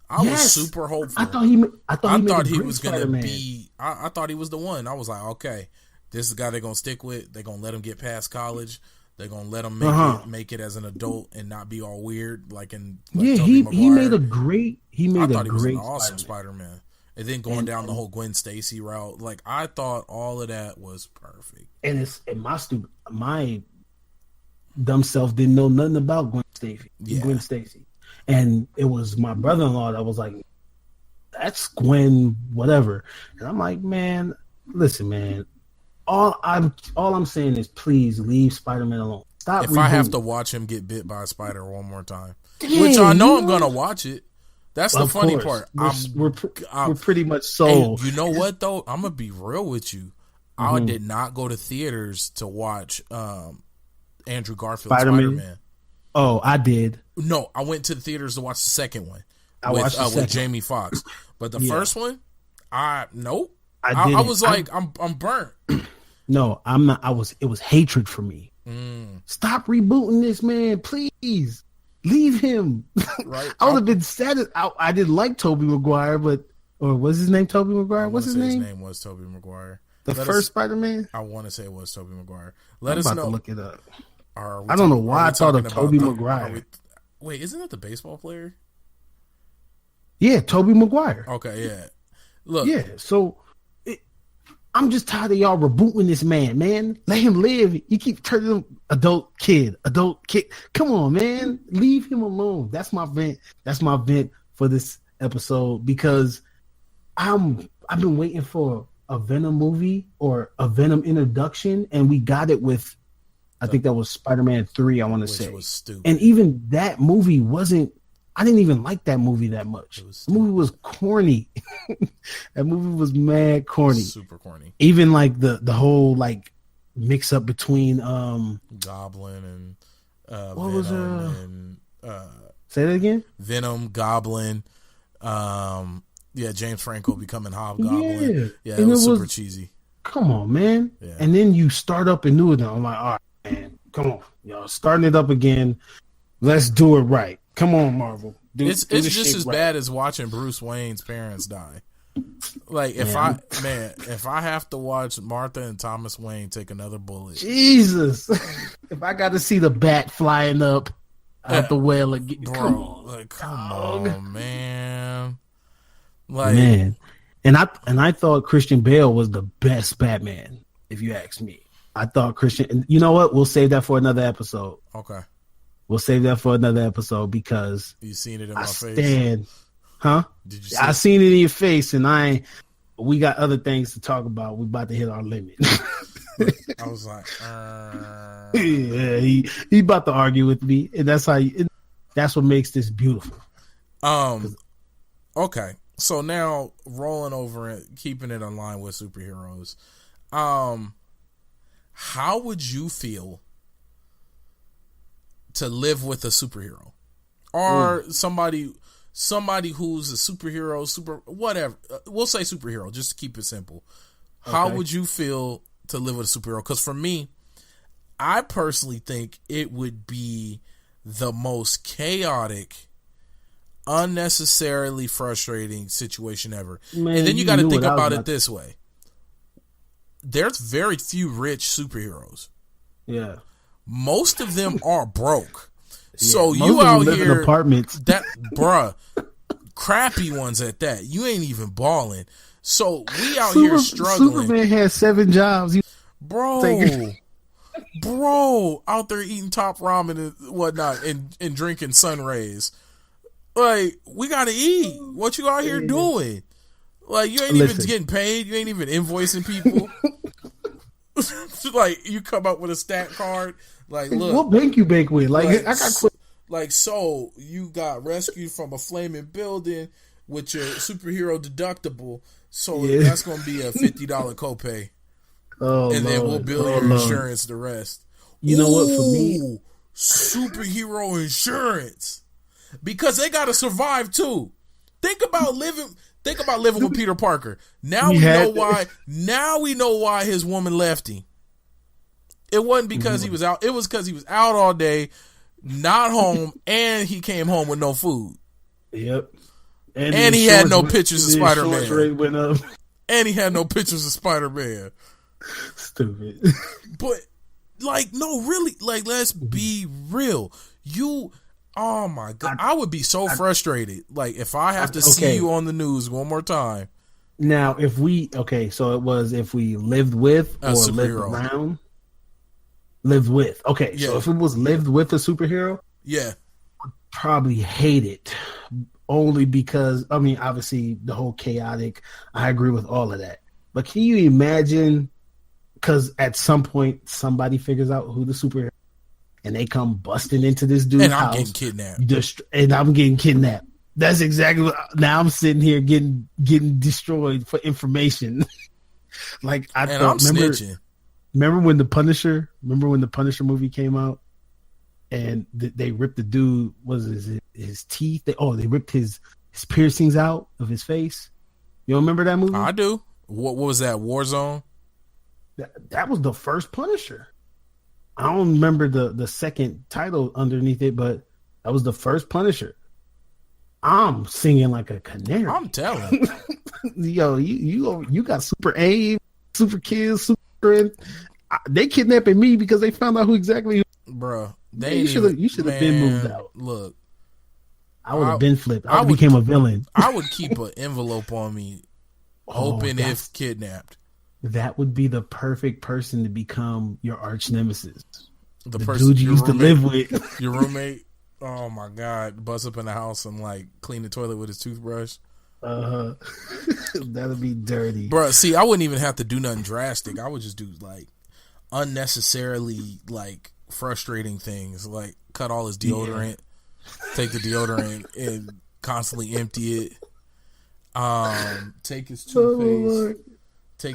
I was super hopeful. I thought he was gonna be. I thought he was the one. I was like, okay, this is the guy they're gonna stick with. They're gonna let him get past college. They're gonna let him make it as an adult and not be all weird like in. Like he made a great. I thought he was an awesome Spider-Man. And then going down the whole Gwen Stacy route, like, I thought all of that was perfect. And my dumb self didn't know nothing about Gwen Stacy. Yeah. Gwen Stacy, and it was my brother-in-law that was like, "That's Gwen, whatever." And I'm like, "Man, listen, man. All I'm saying is, please leave Spider-Man alone. Stop. If I have to watch him get bit by a spider one more time, which I know I'm gonna watch it." That's the funny part. We're pretty much sold. You know what, though? I'm going to be real with you. I did not go to theaters to watch Andrew Garfield's Spider-Man. Oh, I did. No, I went to the theaters to watch the second one with Jamie Foxx. But the first one, nope. I was like, I'm burnt. No, I'm not. It was hatred for me. Stop rebooting this, man, please. Leave him. Right. I would have been sad. I didn't like Tobey Maguire, or was his name Tobey Maguire? What's his name? His name was Tobey Maguire. The first Spider-Man? I want to say it was Tobey Maguire. Let us know. To look it up. I don't know why I thought of Tobey Maguire. Wait, isn't that the baseball player? Yeah, Tobey Maguire. Okay, yeah. Look. Yeah, so I'm just tired of y'all rebooting this man. Let him live. You keep turning him adult kid. Come on, man. Leave him alone. That's my vent. That's my vent for this episode, because I've been waiting for a Venom movie or a Venom introduction, and we got it with, I think that was Spider-Man 3, I want to say. Was stupid. And even that movie I didn't even like that movie that much. The movie was corny. That movie was mad corny. Super corny. Even like the whole like mix up between Goblin and what Venom was say that again? Venom, Goblin, Yeah, James Franco becoming Hobgoblin. Yeah, it and was super cheesy. Come on, man. Yeah. And then you start up and new with them. I'm like, all right, man, come on, y'all, starting it up again. Let's do it right. Come on, Marvel. It's just as bad as watching Bruce Wayne's parents die. Like if I have to watch Martha and Thomas Wayne take another bullet, Jesus! If I got to see the bat flying up out the well again, bro, come on, man. Like, man, and I thought Christian Bale was the best Batman. If you ask me, I thought Christian. You know what? We'll save that for another episode. Okay. We'll save that for another episode because you seen it in my face. Huh? Did you? I seen it in your face, and we got other things to talk about. We about to hit our limit. I was like, yeah, he about to argue with me, and that's that's what makes this beautiful. Okay, so now rolling over and keeping it in line with superheroes, how would you feel to live with a superhero or somebody who's a superhero, whatever? We'll say superhero just to keep it simple. How would you feel to live with a superhero? Because for me, I personally think it would be the most chaotic, unnecessarily frustrating situation ever. Man, and then you got to think about it this way. There's very few rich superheroes. Yeah. Most of them are broke. So most you out live here in apartments. That bruh, crappy ones at that. You ain't even balling. So we out here struggling. Superman has 7 jobs. Bro, out there eating top ramen and whatnot and drinking sun rays. Like, we gotta eat. What you out here doing? Like, you ain't even getting paid. You ain't even invoicing people. Like, you come up with a stat card. Like, look, what bank you bank with? Like I got quit. Like, so you got rescued from a flaming building with your superhero deductible. So that's gonna be a $50 copay. Oh, and then we'll bill your insurance the rest. You know what? For me, superhero insurance, because they gotta survive too. Think about living with Peter Parker. Now we know why. Now we know why his woman left him. It wasn't because he was out. It was because he was out all day, not home, and he came home with no food. Yep. And he had no pictures of Spider-Man. And he had no pictures of Spider-Man. Stupid. But, like, no, really, like, let's be real. Oh my God, I would be so frustrated. Like, if I have to see you on the news one more time. Now, if we lived with or lived around. Lived with. Okay, yeah. So if it was lived with a superhero, yeah, I'd probably hate it. Only because, I mean, obviously the whole chaotic, I agree with all of that. But can you imagine, because at some point somebody figures out who the superhero and they come busting into this dude's house. Getting kidnapped. And I'm getting kidnapped. That's exactly what, now I'm sitting here getting destroyed for information. Like, I'm snitching. Remember when the Punisher movie came out and they ripped the dude, his teeth? They ripped his piercings out of his face. You remember that movie? I do. What was that, Warzone? That was the first Punisher. I don't remember the second title underneath it, but that was the first Punisher. I'm singing like a canary. I'm telling. Yo, you got super aim, super kills, super strength. They kidnapping me because they found out who exactly. Bruh, you should have been moved out. Look, I would have been flipped. I became a villain. I would keep an envelope on me, hoping if kidnapped. That would be the perfect person to become your arch nemesis. The person dude you used to live with. Your roommate. Oh my God! Bust up in the house and like clean the toilet with his toothbrush. That'd be dirty, bro. See, I wouldn't even have to do nothing drastic. I would just do like unnecessarily like frustrating things, like cut all his deodorant, take the deodorant and constantly empty it. Take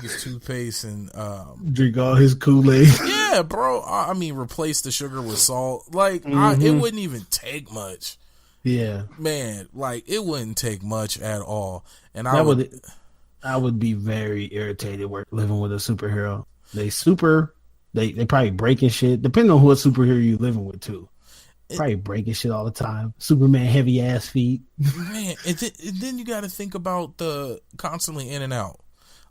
his toothpaste, and drink all his Kool-Aid. Yeah, bro. I mean, replace the sugar with salt. Like, it wouldn't even take much. Yeah, man, like it wouldn't take much at all, and I would be very irritated living with a superhero. They probably breaking shit. Depending on what superhero you living with too. Probably breaking shit all the time. Superman heavy ass feet. Man, and then you got to think about the constantly in and out.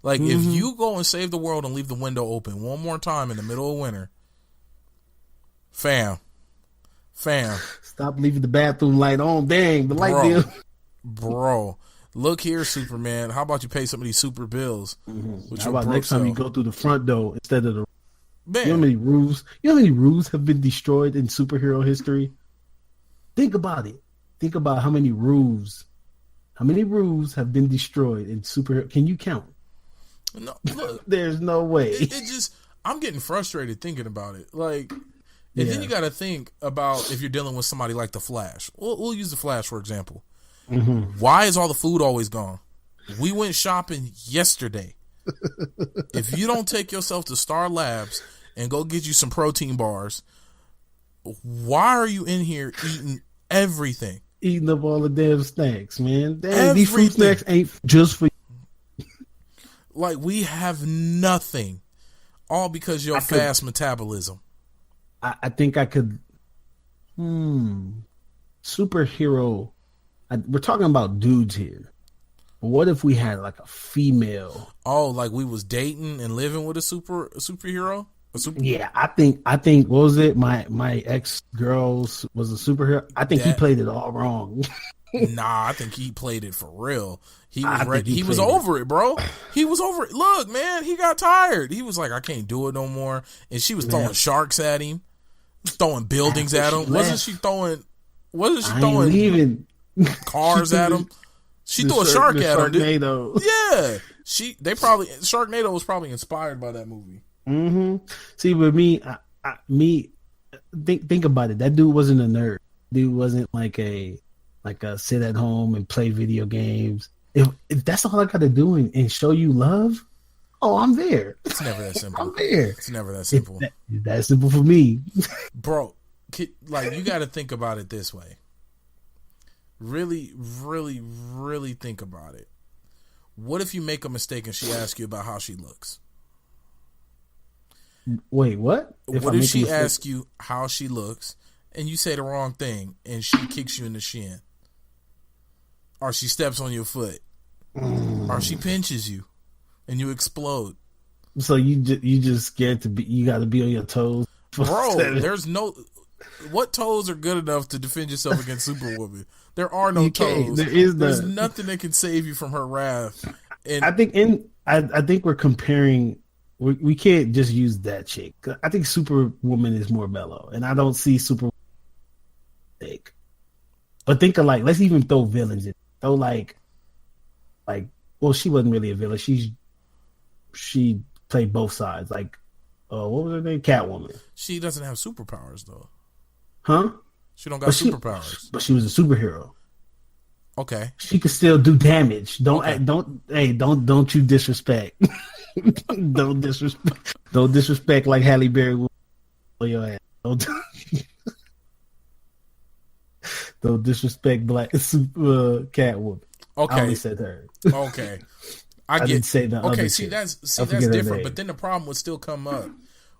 Like if you go and save the world and leave the window open one more time in the middle of winter, fam. Stop leaving the bathroom light on. Dang, the light bill. Bro, look here, Superman. How about you pay some of these super bills? How about next time you go through the front door instead of the... Man. You know how many roofs have been destroyed in superhero history? Think about it. Think about how many roofs have been destroyed in superhero. Can you count? No, look, there's no way. It just, I'm getting frustrated thinking about it. Like, and then you got to think about if you're dealing with somebody like the Flash. We'll use the Flash for example. Why is all the food always gone? We went shopping yesterday. If you don't take yourself to Star Labs and go get you some protein bars, why are you in here eating everything? Eating up all the damn snacks, man. Damn, these fruit snacks ain't just for you. Like, we have nothing. All because your fast metabolism. I think I could... Superhero... we're talking about dudes here. What if we had like a female? Oh, like we was dating and living with a superhero? Yeah, I think what was it? My ex girls was a superhero. I think he played it all wrong. Nah, I think he played it for real. He was he was over it, bro. He was over it. Look, man, he got tired. He was like, I can't do it no more. And she was throwing sharks at him, throwing buildings at him. Wasn't she throwing cars at him? She threw a shark at him. Sharknado. Yeah, Sharknado was probably inspired by that movie. See, with me, think about it. That dude wasn't a nerd. Dude wasn't like a sit at home and play video games. If that's all I got to do and show you love, I'm there. It's never that simple. I'm there. It's never that simple. It's that simple for me, bro. Like, you got to think about it this way. Really, really, really think about it. What if you make a mistake and she asks you about how she looks? Wait, what? What if she asks you how she looks and you say the wrong thing and she kicks you in the shin? Or she steps on your foot? Or she pinches you and you explode? So you just scared to be, you got to be on your toes? Bro, there's no... What toes are good enough to defend yourself against Superwoman? There are no toes. There's nothing that can save you from her wrath. And I think we're comparing. We can't just use that chick. I think Superwoman is more mellow, and I don't see Superwoman. But think of let's even throw villains in. Throw well, she wasn't really a villain. She played both sides. What was her name? Catwoman. She doesn't have superpowers though. Huh? She don't got superpowers. But she was a superhero. Okay. She could still do damage. Don't you disrespect. Don't disrespect like Halle Berry will your ass. Don't disrespect Black Catwoman. Okay. I only said her. Okay. I didn't say the other see that's different, but then the problem would still come up.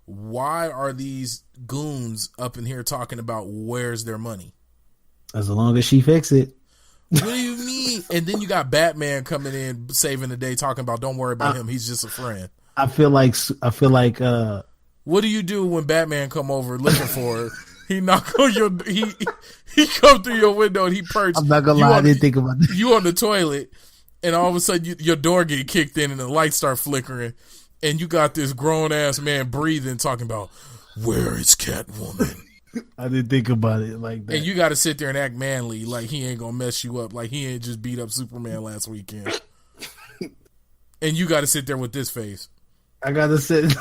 Why are these goons up in here talking about where's their money? As long as she fix it. What do you mean? And then you got Batman coming in saving the day talking about don't worry about him, he's just a friend. I feel like what do you do when Batman come over looking for her? He knock on your he come through your window and he perch. I'm not gonna lie, I didn't think about that. You on the toilet and all of a sudden your door get kicked in and the lights start flickering. And you got this grown-ass man breathing, talking about, where is Catwoman? I didn't think about it like that. And you got to sit there and act manly, like he ain't going to mess you up, like he ain't just beat up Superman last weekend. And you got to sit there with this face. I got to set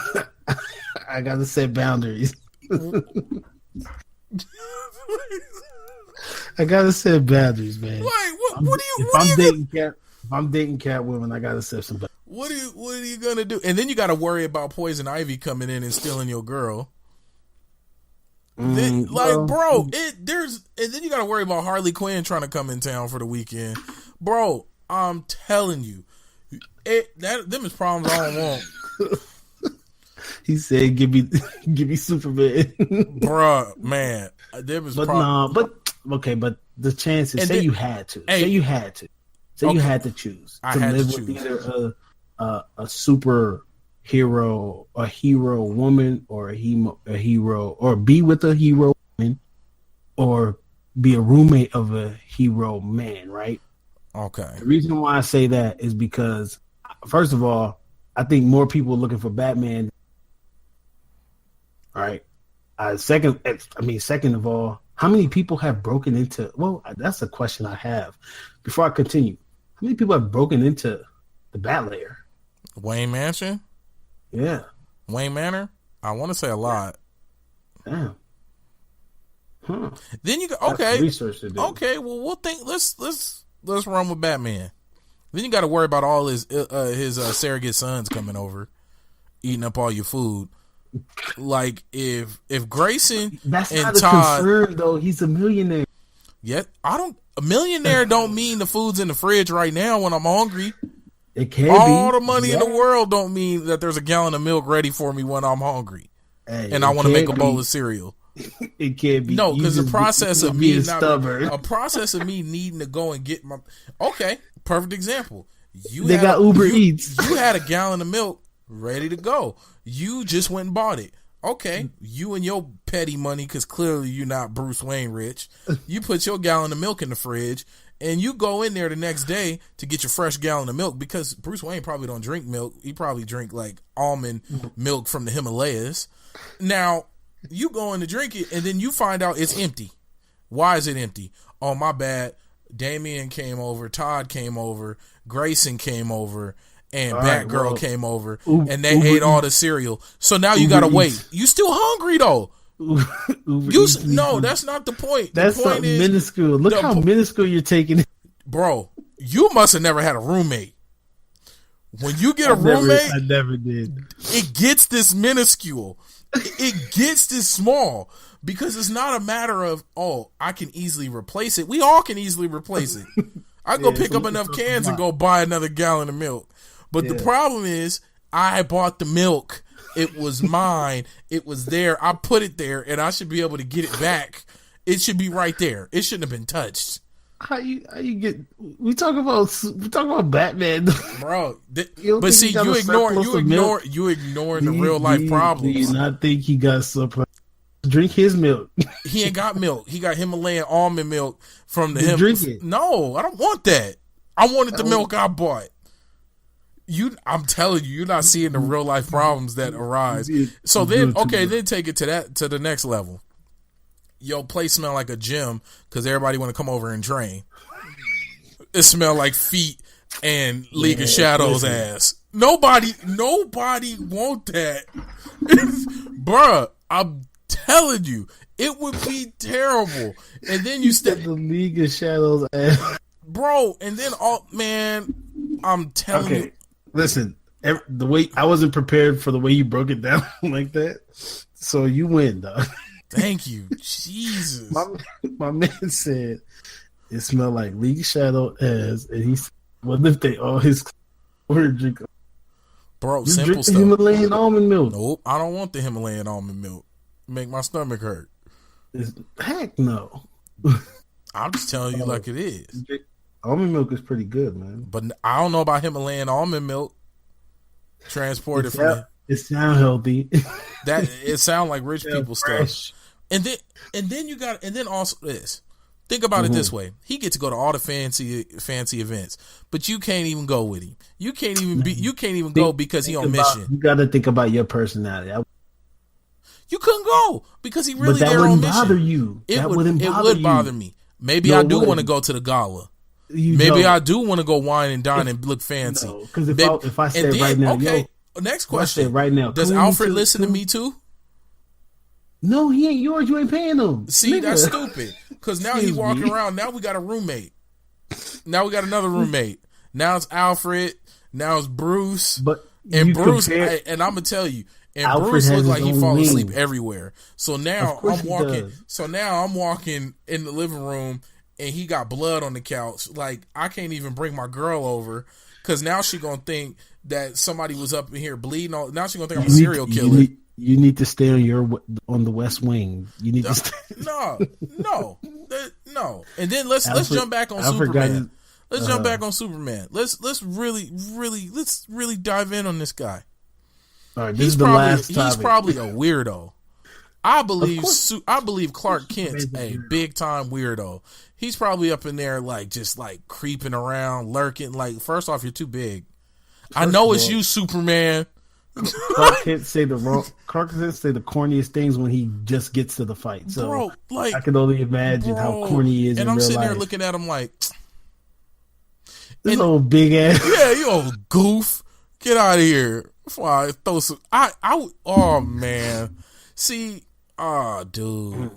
boundaries. I got to set boundaries, man. What if I'm dating Catwoman, I got to set some boundaries. What are you gonna do? And then you got to worry about Poison Ivy coming in and stealing your girl. Bro, and then you got to worry about Harley Quinn trying to come in town for the weekend, bro. I'm telling you, them is problems I don't want. He said, "Give me Superman, bro, man." Them is but the chances. Say you had to. Say you had to choose to live with either a super hero, a hero woman, or a hero, or be with a hero woman, or be a roommate of a hero man, right? Okay. The reason why I say that is because, first of all, I think more people are looking for Batman. All right. Second of all, how many people have broken into? Well, that's a question I have. Before I continue, how many people have broken into the Bat Lair? Wayne Mansion? Yeah. Wayne Manor? I want to say a lot. Damn. Huh. Then you go, okay. Research to do. Okay, well we'll think let's run with Batman. Then you got to worry about all his surrogate sons coming over, eating up all your food. Like if Grayson that's and not a Todd, concern though. He's a millionaire. Yeah, a millionaire don't mean the food's in the fridge right now when I'm hungry. It can all be. The money in the world don't mean that there's a gallon of milk ready for me when I'm hungry, and I want to make a bowl of cereal. It can't be. No, because the process of me stubborn. A process of me needing to go and get my. Okay, perfect example. They got Uber Eats. You had a gallon of milk ready to go. You just went and bought it. Okay, you and your petty money, because clearly you're not Bruce Wayne rich. You put your gallon of milk in the fridge, and you go in there the next day to get your fresh gallon of milk, because Bruce Wayne probably don't drink milk. He probably drink like almond milk from the Himalayas. Now, you go in to drink it, and then you find out it's empty. Why is it empty? Oh, my bad. Damian came over. Todd came over. Grayson came over. And Batgirl came over, and they ate all the cereal. So now you got to wait. You still hungry, though. No, that's not the point. That's the point is, minuscule. Look how minuscule you're taking it. Bro, you must have never had a roommate. When you get a roommate, I never did. It gets this minuscule. It gets this small. Because it's not a matter of, I can easily replace it. We all can easily replace it. I go pick up enough cans and go buy another gallon of milk. But the problem is, I bought the milk. It was mine. It was there. I put it there, and I should be able to get it back. It should be right there. It shouldn't have been touched. How you get? We talk about Batman, bro. But see, you ignoring the real life problems. Do you not think he got supply? Drink his milk. He ain't got milk. He got Himalayan almond milk from the drink it. No, I don't want that. I wanted the milk I bought. I'm telling you, you're not seeing the real life problems that arise. So then, then take it to the next level. Your place smell like a gym because everybody want to come over and train. It smell like feet and League of Shadows ass. Nobody want that, bruh. I'm telling you, it would be terrible. And then you step the League of Shadows ass, bro. And then I'm telling you. Listen, the way I wasn't prepared for the way you broke it down like that, so you win, dog. Thank you, Jesus. My man said it smelled like League of Shadow ass, and he said, "What if they all his order drink?" Bro, just simple drink stuff. The Himalayan almond milk. Nope, I don't want the Himalayan almond milk. Make my stomach hurt. Heck no. I'm just telling you like it is. Almond milk is pretty good, man. But I don't know about Himalayan almond milk. Transported from it sound healthy. It sound like rich people fresh stuff. And then also this. Think about it this way. He gets to go to all the fancy events, but you can't even go with him. You can't even go because he on mission. You got to think about your personality. You couldn't go because he really there on mission. Bother you. It would bother me. Maybe I do want to go to the gala. Maybe I do want to go wine and dine and look fancy. Because if I say right now, next question. Right now, does Alfred listen to me too? No, he ain't yours. You ain't paying him. See, that's stupid. Because now he walking around. Now we got a roommate. Now we got another roommate. Now it's Alfred. Now it's Bruce. But and Bruce, and I'm gonna tell you, And Alfred Bruce has looked like his he own fall asleep wings. everywhere. So now I'm walking. So now I'm walking in the living room, and he got blood on the couch. Like, I can't even bring my girl over because now she gonna think that somebody was up in here bleeding. Now she gonna think I'm a serial killer. You need to stay on the West Wing. You need to stay. No. And then let's jump back on Superman. Let's jump back on Superman. Let's really dive in on this guy. All right, this is the last topic. He's probably a weirdo. I believe Clark Kent's a big time weirdo. He's probably up in there just creeping around, lurking. Like, first off, you're too big. I know it's you, Superman. Clark Kent say the corniest things when he just gets to the fight. So, bro, I can only imagine how corny he is. And I'm sitting life. there looking at him like, this old big ass. Yeah, you old goof. Get out of here. Before I throw some. Oh man. See, dude. All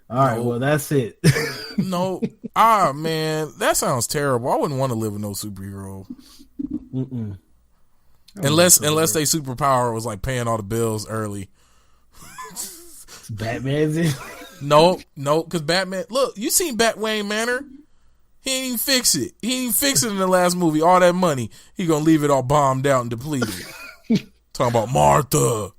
right, well that's it. No, man, that sounds terrible. I wouldn't want to live with no superhero. Unless they superpower was like paying all the bills early. Batman's in. No, because Batman. Look, you seen Batwayne Manor? He ain't even fix it. He ain't even fix it in the last movie. All that money, he gonna leave it all bombed out and depleted. Talking about Martha.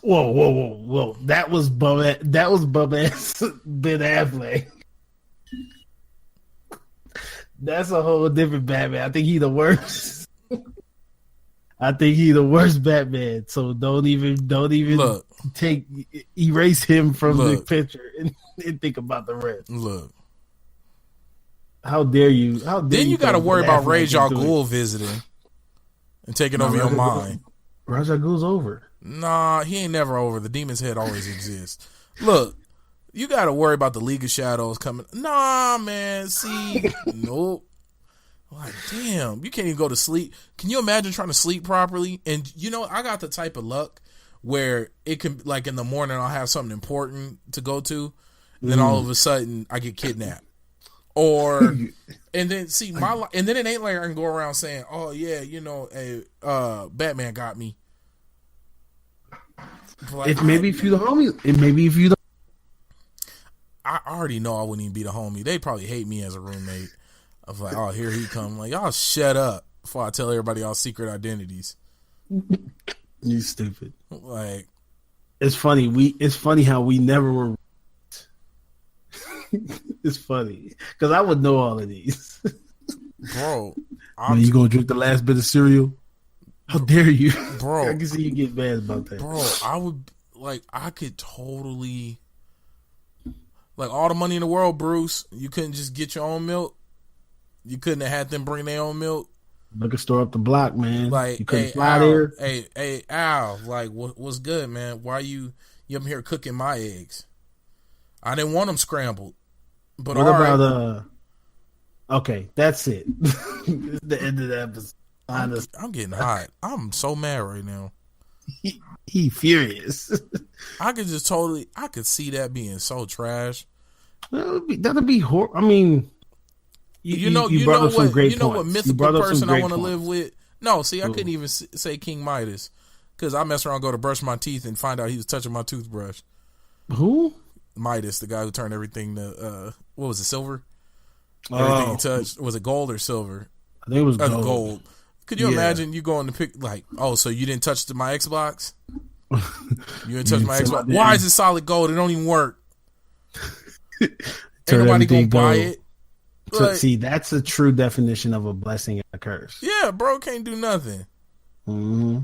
Whoa! That was bum ass Ben Affleck. That's a whole different Batman. I think he the worst. Batman. So don't even look, erase him from the picture and think about the rest. Look. How dare you? Then you got to worry about Ra's al Ghul visiting and taking over your mind. Ra's al Ghul's over. Nah, he ain't never over. The Demon's Head always exists. Look, you got to worry about the League of Shadows coming. Nah, man. See, nope. Like, damn, you can't even go to sleep. Can you imagine trying to sleep properly? And I got the type of luck where it can, like, in the morning I'll have something important to go to, and then all of a sudden I get kidnapped. And then and then it ain't like I can go around saying, "Oh yeah, Batman got me." Like, if you the homie, I already know I wouldn't even be the homie. They'd probably hate me as a roommate. I was like, "Oh, here he come!" Like, y'all shut up before I tell everybody y'all secret identities. You stupid. Like, it's funny. It's funny how we never were. It's funny because I would know all of these, bro. You gonna drink the last bit of cereal? How dare you, bro? I can see you get mad about that, bro. I could totally, all the money in the world, Bruce. You couldn't just get your own milk. You couldn't have had them bring their own milk. Liquor store up the block, man. Like, you couldn't fly there. Hey, Al. Like, what's good, man? Why you up here cooking my eggs? I didn't want them scrambled. But what about okay, that's it. It's the end of the episode. I'm getting hot. I'm so mad right now. He furious. I could see that being so trash. That'll be horrible. I mean, you know what mythical person I want to live with? No, see, I couldn't even say King Midas because I mess around, go to brush my teeth, and find out he was touching my toothbrush. Who? Midas, the guy who turned everything to what was it, silver? Everything he touched, was it gold or silver? I think it was gold. Could you imagine you going to pick so you didn't touch my Xbox? You didn't touch my Xbox. Why is it solid gold? It don't even work. Ain't nobody gonna buy it. So, see, that's a true definition of a blessing and a curse. Yeah, bro, can't do nothing. Mm-hmm.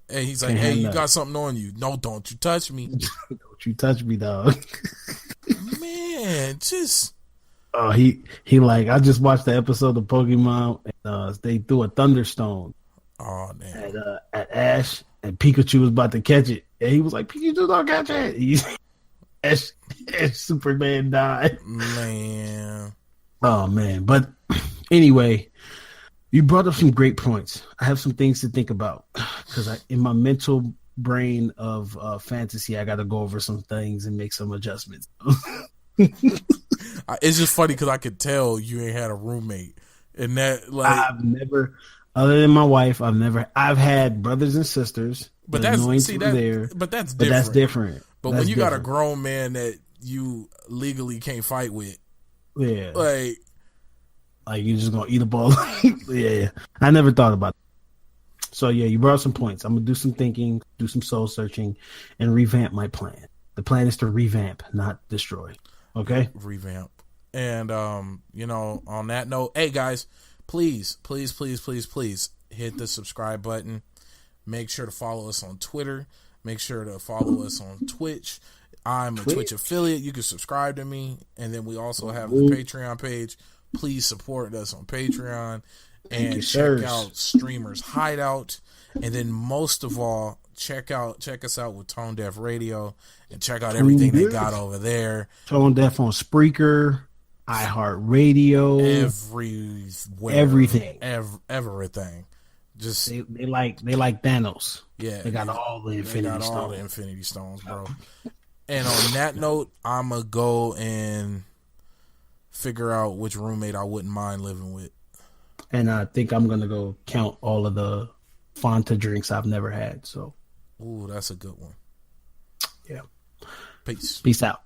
And he's like, "Hey, you got something on you? No, don't you touch me? Don't you touch me, dog." Man, just he like, I just watched the episode of Pokemon, and they threw a Thunderstone. Oh damn! At Ash, and Pikachu was about to catch it, and he was like, "Pikachu, don't catch it!" Ash Superman died. Man. Oh man, but anyway. You brought up some great points. I have some things to think about because in my mental brain of fantasy, I got to go over some things and make some adjustments. It's just funny because I could tell you ain't had a roommate, and that Other than my wife, I've had brothers and sisters. But that's different. But that's different. But when you got a grown man that you legally can't fight with, yeah, like you just gonna eat a ball. Yeah. I never thought about it. So yeah, you brought some points. I'm gonna do some thinking, do some soul searching, and revamp my plan. The plan is to revamp, not destroy. Okay? Revamp. And on that note, hey guys, please hit the subscribe button. Make sure to follow us on Twitter. Make sure to follow us on Twitch. I'm a Twitch affiliate. You can subscribe to me. And then we also have the Patreon page. Please support us on Patreon. And check out Streamers Hideout. And then most of all, check us out with Tone Deaf Radio. And check out everything they got over there. Tone Deaf on Spreaker, iHeartradio. Everywhere. Everything. Everything. Just they like Thanos. Yeah, they got all the Infinity Stones, bro. And on that note, I'ma go and figure out which roommate I wouldn't mind living with. And I think I'm gonna go count all of the Fanta drinks I've never had. So, ooh, that's a good one. Yeah. Peace. Peace out.